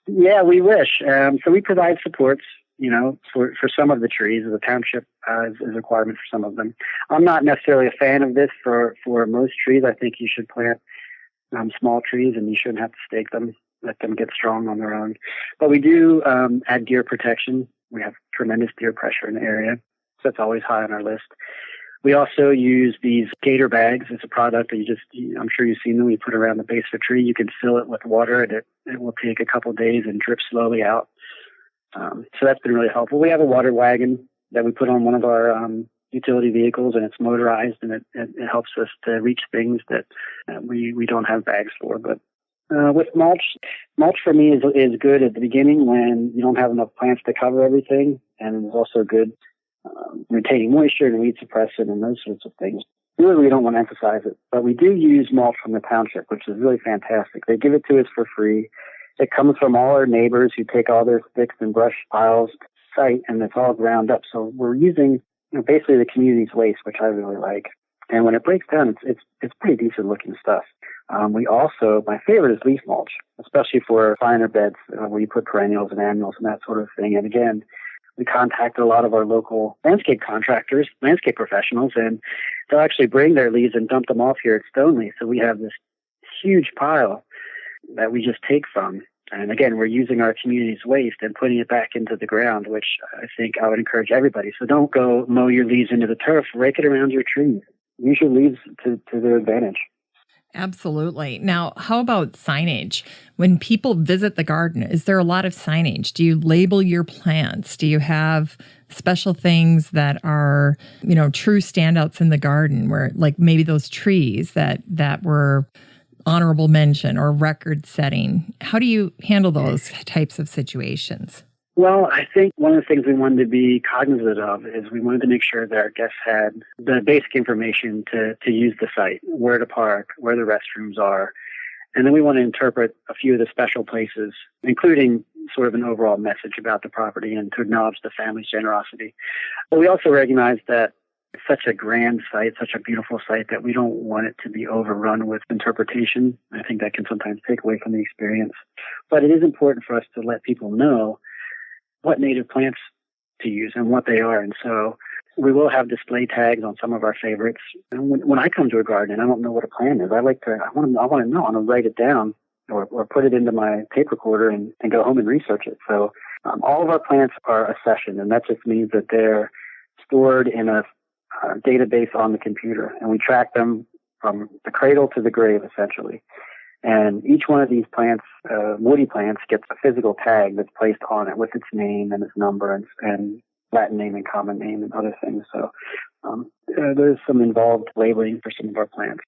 We wish. So we provide supports, for some of the trees. The township is a requirement for some of them. I'm not necessarily a fan of this for most trees. I think you should plant small trees and you shouldn't have to stake them, let them get strong on their own. But we do add deer protection. We have tremendous deer pressure in the area, so that's always high on our list. We also use these gator bags. It's a product that I'm sure you've seen them. You put around the base of a tree. You can fill it with water, and it will take a couple of days and drip slowly out. So that's been really helpful. We have a water wagon that we put on one of our utility vehicles, and it's motorized, and it helps us to reach things that we don't have bags for. But with mulch for me is good at the beginning when you don't have enough plants to cover everything, and it's also good retaining moisture and weed suppressant and those sorts of things. Really, we don't want to emphasize it, but we do use mulch from the township, which is really fantastic. They give it to us for free. It comes from all our neighbors who take all their sticks and brush piles to site, and it's all ground up. So we're using basically the community's waste, which I really like. And when it breaks down, it's pretty decent looking stuff. We also, my favorite is leaf mulch, especially for finer beds where you put perennials and annuals and that sort of thing. And again, we contacted a lot of our local landscape contractors, landscape professionals, and they'll actually bring their leaves and dump them off here at Stoneleigh. So we have this huge pile that we just take from. And again, we're using our community's waste and putting it back into the ground, which I think I would encourage everybody. So don't go mow your leaves into the turf, rake it around your trees. Use your leaves to their advantage. Absolutely. Now, how about signage? When people visit the garden, is there a lot of signage? Do you label your plants? Do you have special things that are, true standouts in the garden where like maybe those trees that were honorable mention or record setting? How do you handle those types of situations? Well, I think one of the things we wanted to be cognizant of is we wanted to make sure that our guests had the basic information to use the site, where to park, where the restrooms are. And then we want to interpret a few of the special places, including sort of an overall message about the property and to acknowledge the family's generosity. But we also recognize that it's such a grand site, such a beautiful site, that we don't want it to be overrun with interpretation. I think that can sometimes take away from the experience. But it is important for us to let people know what native plants to use and what they are. And so we will have display tags on some of our favorites. And when I come to a garden and I don't know what a plant is, I want to know. I want to write it down or put it into my tape recorder and go home and research it. So all of our plants are accessioned, and that just means that they're stored in a database on the computer, and we track them from the cradle to the grave, essentially. And each one of these plants, woody plants, gets a physical tag that's placed on it with its name and its number and Latin name and common name and other things. So there's some involved labeling for some of our plants.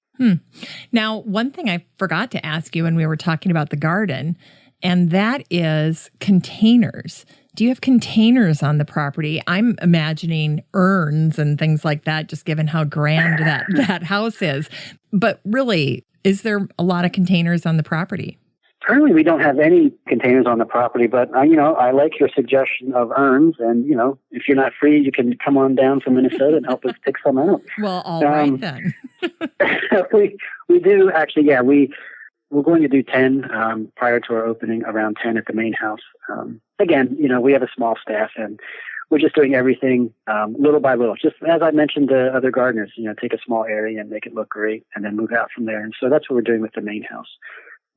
Now, one thing I forgot to ask you when we were talking about the garden, and that is containers. Do you have containers on the property? I'm imagining urns and things like that, just given how grand that house is. But really, is there a lot of containers on the property? Currently, we don't have any containers on the property, but, I like your suggestion of urns. And, if you're not free, you can come on down from Minnesota and help us pick some out. Well, all right then. we do actually, yeah, we're going to do 10 prior to our opening, around 10 at the main house. Again, we have a small staff, and we're just doing everything little by little. Just as I mentioned to other gardeners, take a small area and make it look great and then move out from there. And so that's what we're doing with the main house.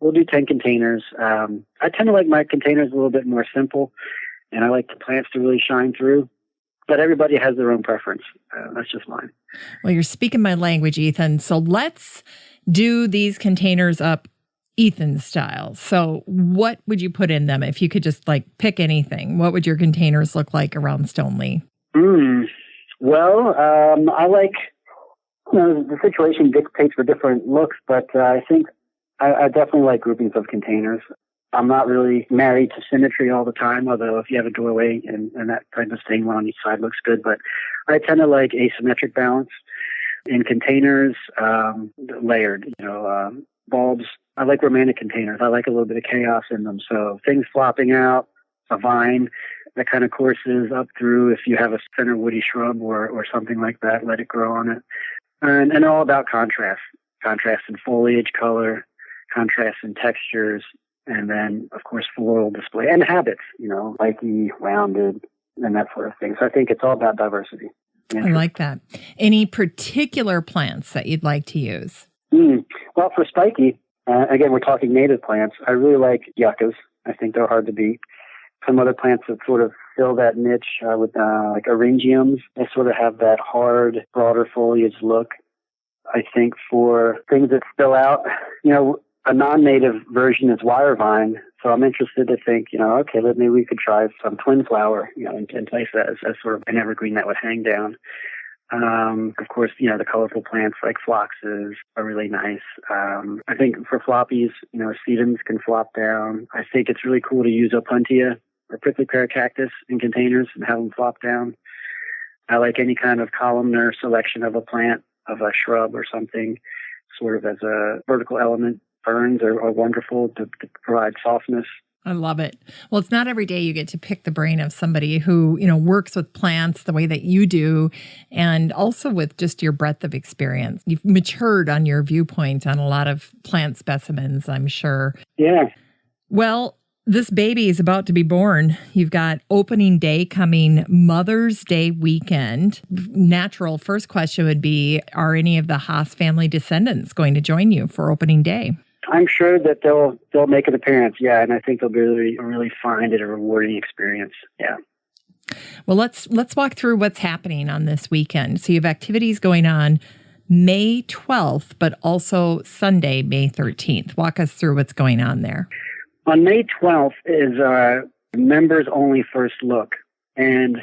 We'll do 10 containers. I tend to like my containers a little bit more simple, and I like the plants to really shine through. But everybody has their own preference. That's just mine. Well, you're speaking my language, Ethan. So let's do these containers up Ethan style. So what would you put in them if you could just pick anything? What would your containers look like around Stoneleigh? Well, I like, the situation dictates for different looks, but I think I definitely like groupings of containers. I'm not really married to symmetry all the time, although if you have a doorway and that type of thing, one on each side looks good. But I tend to like asymmetric balance in containers, layered, bulbs. I like romantic containers. I like a little bit of chaos in them. So things flopping out, a vine that kind of courses up through. If you have a center woody shrub or something like that, let it grow on it. And all about contrast in foliage, color, contrast in textures, and then, of course, floral display and habits, spiky, rounded, and that sort of thing. So I think it's all about diversity. I like that. Any particular plants that you'd like to use? Well, for spiky, again, we're talking native plants. I really like yuccas. I think they're hard to beat. Some other plants that sort of fill that niche with like eryngiums. They sort of have that hard, broader foliage look. I think for things that spill out, a non-native version is wire vine So I'm interested to think, okay, maybe we could try some twin flower, in place as sort of an evergreen that would hang down. Of course, the colorful plants like phloxes are really nice. I think for floppies, sedums can flop down. I think it's really cool to use opuntia or prickly pear cactus in containers and have them flop down. I like any kind of columnar selection of a plant, of a shrub or something, sort of as a vertical element. Ferns are wonderful to provide softness. I love it. Well, it's not every day you get to pick the brain of somebody who, works with plants the way that you do, and also with just your breadth of experience. You've matured on your viewpoint on a lot of plant specimens, I'm sure. Yeah. Well, this baby is about to be born. You've got opening day coming, Mother's Day weekend. Natural first question would be, are any of the Haas family descendants going to join you for opening day? I'm sure that they'll make an appearance, yeah, and I think they'll be really find it a rewarding experience, yeah. Well, let's walk through what's happening on this weekend. So you have activities going on May 12th, but also Sunday, May 13th. Walk us through what's going on there. On May 12th is our members-only first look, and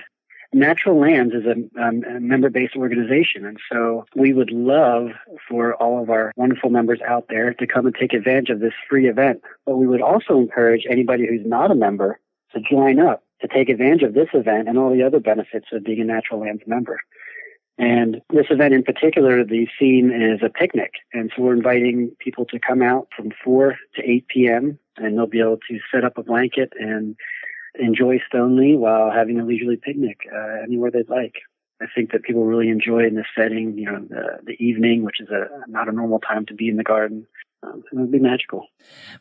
Natural Lands is a member-based organization, and so we would love for all of our wonderful members out there to come and take advantage of this free event. But we would also encourage anybody who's not a member to join up to take advantage of this event and all the other benefits of being a Natural Lands member. And this event in particular, the theme is a picnic, and so we're inviting people to come out from 4 to 8 p.m., and they'll be able to set up a blanket and enjoy Stoneleigh while having a leisurely picnic anywhere they'd like. I think that people really enjoy in this setting, the evening, which is not a normal time to be in the garden. It would be magical.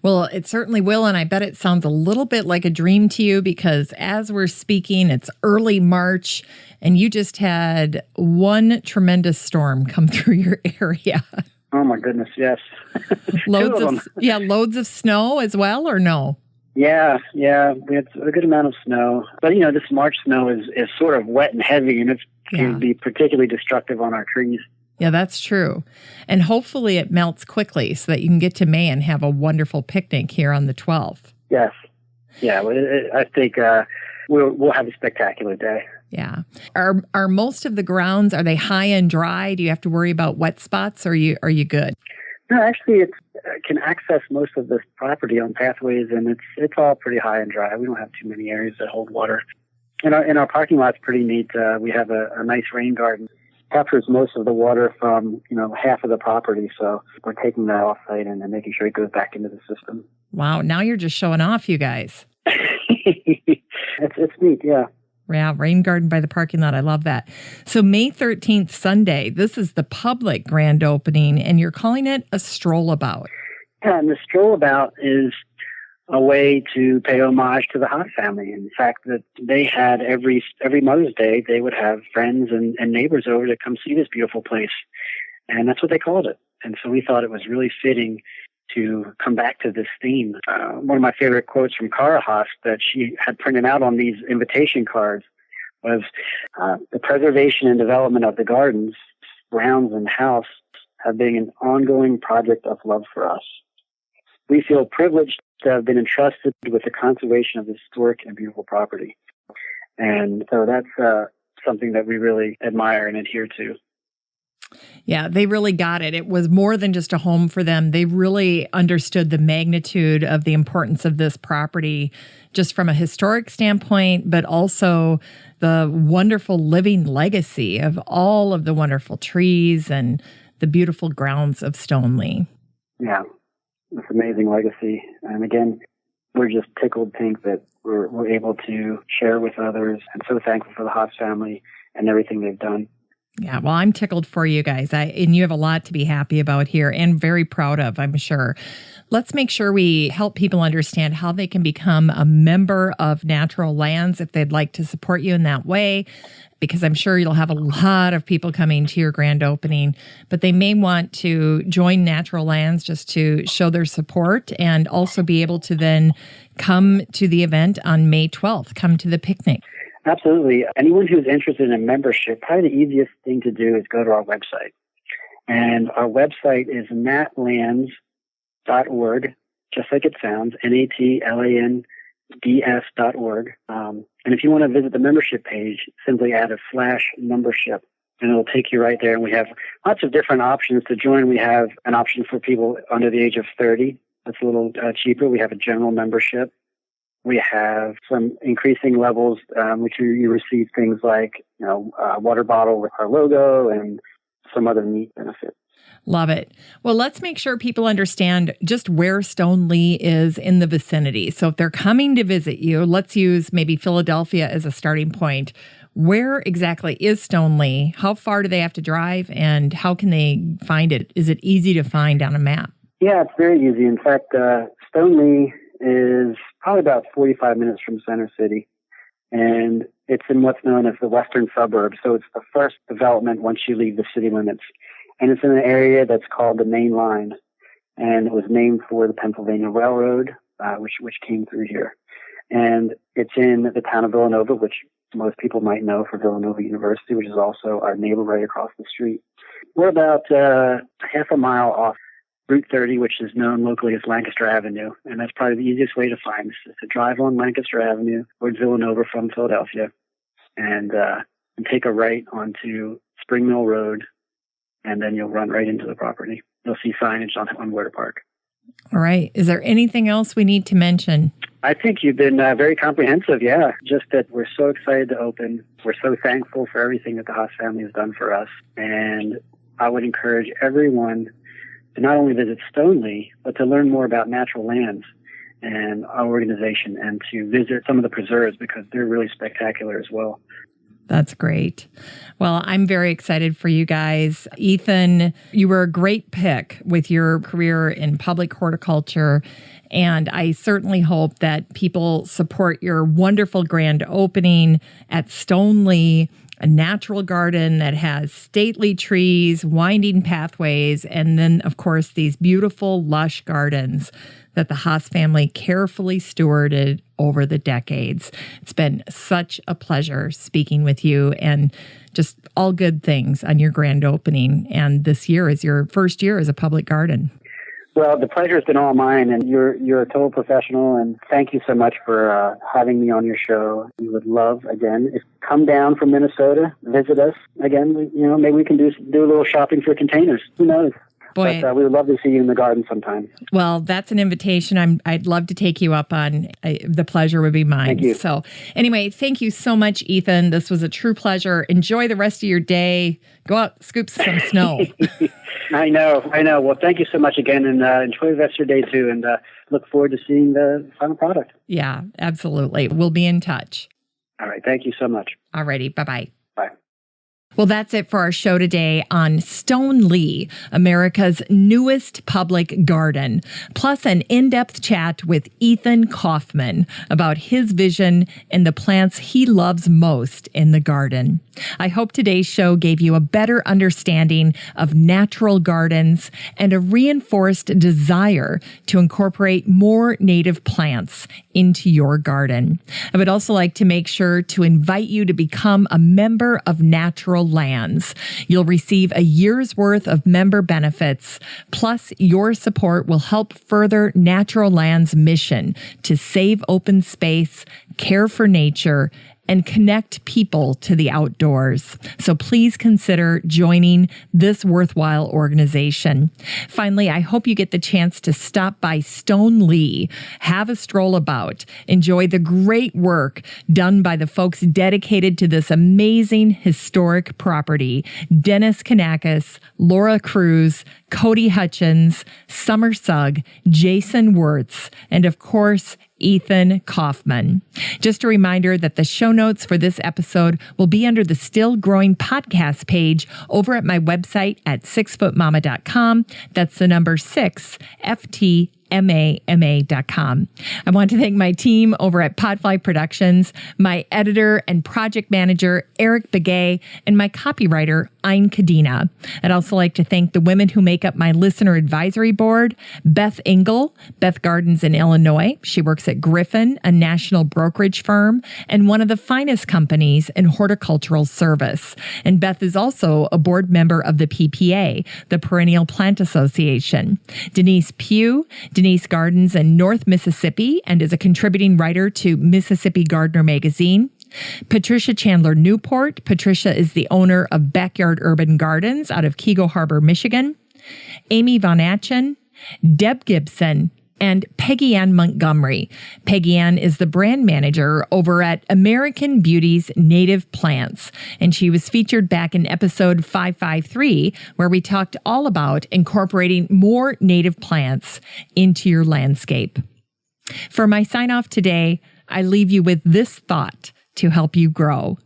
Well, it certainly will, and I bet it sounds a little bit like a dream to you because as we're speaking, it's early March, and you just had one tremendous storm come through your area. Oh my goodness, yes. Loads of snow as well, or no? Yeah, we had a good amount of snow. But, this March snow is sort of wet and heavy, and it can be particularly destructive on our trees. Yeah, that's true. And hopefully it melts quickly so that you can get to May and have a wonderful picnic here on the 12th. Yes. Yeah, I think we'll have a spectacular day. Yeah. Are most of the grounds, are they high and dry? Do you have to worry about wet spots, or are you good? No, actually, it can access most of this property on pathways, and it's all pretty high and dry. We don't have too many areas that hold water. And our parking lot's pretty neat. We have a nice rain garden. Captures most of the water from half of the property, so we're taking that off site and then making sure it goes back into the system. Wow! Now you're just showing off, you guys. It's neat, yeah. Yeah, rain garden by the parking lot. I love that. So May 13th, Sunday, this is the public grand opening, and you're calling it a stroll about. Yeah, and the stroll about is a way to pay homage to the Haas family. In fact, that they had every Mother's Day, they would have friends and neighbors over to come see this beautiful place. And that's what they called it. And so we thought it was really fitting to come back to this theme. One of my favorite quotes from Cara Haas that she had printed out on these invitation cards was, the preservation and development of the gardens, grounds, and house have been an ongoing project of love for us. We feel privileged to have been entrusted with the conservation of this historic and beautiful property. And so that's something that we really admire and adhere to. Yeah, they really got it. It was more than just a home for them. They really understood the magnitude of the importance of this property, just from a historic standpoint, but also the wonderful living legacy of all of the wonderful trees and the beautiful grounds of Stoneleigh. Yeah, it's an amazing legacy. And again, we're just tickled pink that we're able to share with others, and so thankful for the Haas family and everything they've done. Yeah, well, I'm tickled for you guys. And you have a lot to be happy about here and very proud of, I'm sure. Let's make sure we help people understand how they can become a member of Natural Lands if they'd like to support you in that way, because I'm sure you'll have a lot of people coming to your grand opening, but they may want to join Natural Lands just to show their support and also be able to then come to the event on May 12th, come to the picnic. Absolutely. Anyone who's interested in a membership, probably the easiest thing to do is go to our website. And our website is natlands.org. just like it sounds, NATLANDS.org. And if you want to visit the membership page, simply add a / membership, and it'll take you right there. And we have lots of different options to join. We have an option for people under the age of 30. That's a little cheaper. We have a general membership. We have some increasing levels, which you receive things like, a water bottle with our logo and some other neat benefits. Love it. Well, let's make sure people understand just where Stoneleigh is in the vicinity. So if they're coming to visit you, let's use maybe Philadelphia as a starting point. Where exactly is Stoneleigh? How far do they have to drive, and how can they find it? Is it easy to find on a map? Yeah, it's very easy. In fact, Stoneleigh is probably about 45 minutes from Center City, and it's in what's known as the western suburbs. So it's the first development once you leave the city limits. And it's in an area that's called the Main Line, and it was named for the Pennsylvania Railroad, which came through here. And it's in the town of Villanova, which most people might know for Villanova University, which is also our neighbor right across the street. We're about half a mile off Route 30, which is known locally as Lancaster Avenue, and that's probably the easiest way to find us, is to drive on Lancaster Avenue towards Villanova from Philadelphia, and take a right onto Spring Mill Road, and then you'll run right into the property. You'll see signage on where to park. All right. Is there anything else we need to mention? I think you've been very comprehensive, yeah. Just that we're so excited to open. We're so thankful for everything that the Haas family has done for us. And I would encourage everyone to not only visit Stoneleigh, but to learn more about Natural Lands and our organization, and to visit some of the preserves, because they're really spectacular as well. That's great. Well, I'm very excited for you guys. Ethan, you were a great pick with your career in public horticulture, and I certainly hope that people support your wonderful grand opening at Stoneleigh, a natural garden that has stately trees, winding pathways, and then, of course, these beautiful, lush gardens that the Haas family carefully stewarded over the decades. It's been such a pleasure speaking with you, and just all good things on your grand opening. And this year is your first year as a public garden. Well, the pleasure has been all mine, and you're a total professional, and thank you so much for having me on your show. We would love, again, if come down from Minnesota, visit us again. Maybe we can do a little shopping for containers. Who knows? Boy, but we would love to see you in the garden sometime. Well, that's an invitation I'd love to take you up on. The pleasure would be mine. Thank you. So anyway, thank you so much, Ethan. This was a true pleasure. Enjoy the rest of your day. Go out, scoop some snow. I know. Well, thank you so much again, and enjoy the rest of your day too, and look forward to seeing the final product. Yeah, absolutely. We'll be in touch. All right. Thank you so much. All righty. Bye-bye. Bye. Well, that's it for our show today on Stoneleigh, America's newest public garden, plus an in-depth chat with Ethan Kauffman about his vision and the plants he loves most in the garden. I hope today's show gave you a better understanding of natural gardens and a reinforced desire to incorporate more native plants into your garden. I would also like to make sure to invite you to become a member of Natural Lands. You'll receive a year's worth of member benefits, plus your support will help further Natural Lands' mission to save open space, care for nature, and connect people to the outdoors. So please consider joining this worthwhile organization. Finally, I hope you get the chance to stop by Stoneleigh, have a stroll about, enjoy the great work done by the folks dedicated to this amazing historic property: Dennis Kanakis, Laura Cruz, Cody Hutchins, Summer Sugg, Jason Wirtz, and of course, Ethan Kauffman. Just a reminder that the show notes for this episode will be under the Still Growing podcast page over at my website at 6footmama.com. That's the number 6FTMAMA.com. I want to thank my team over at Podfly Productions, my editor and project manager, Eric Begay, and my copywriter, Ayn Kadina. I'd also like to thank the women who make up my listener advisory board: Beth Engel, Beth Gardens in Illinois. She works at Griffin, a national brokerage firm and one of the finest companies in horticultural service. And Beth is also a board member of the PPA, the Perennial Plant Association. Denise Pugh, Denise gardens in North Mississippi and is a contributing writer to Mississippi Gardener magazine. Patricia Chandler Newport. Patricia is the owner of Backyard Urban Gardens out of Kego Harbor, Michigan. Amy Von Atchen, Deb Gibson, and Peggy Ann Montgomery. Peggy Ann is the brand manager over at American Beauty's Native Plants, and she was featured back in episode 553, where we talked all about incorporating more native plants into your landscape. For my sign-off today, I leave you with this thought to help you grow.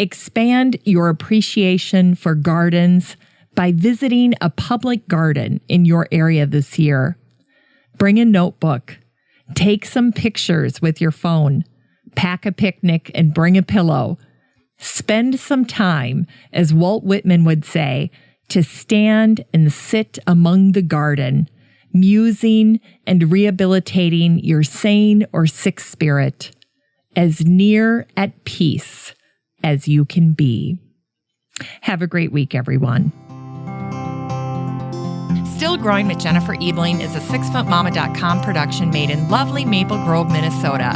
Expand your appreciation for gardens by visiting a public garden in your area this year. Bring a notebook, take some pictures with your phone, pack a picnic and bring a pillow. Spend some time, as Walt Whitman would say, to stand and sit among the garden, musing and rehabilitating your sane or sick spirit, as near at peace as you can be. Have a great week, everyone. Still Growing with Jennifer Ebling is a 6footmama.com production made in lovely Maple Grove, Minnesota.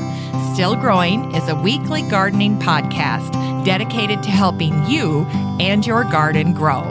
Still Growing is a weekly gardening podcast dedicated to helping you and your garden grow.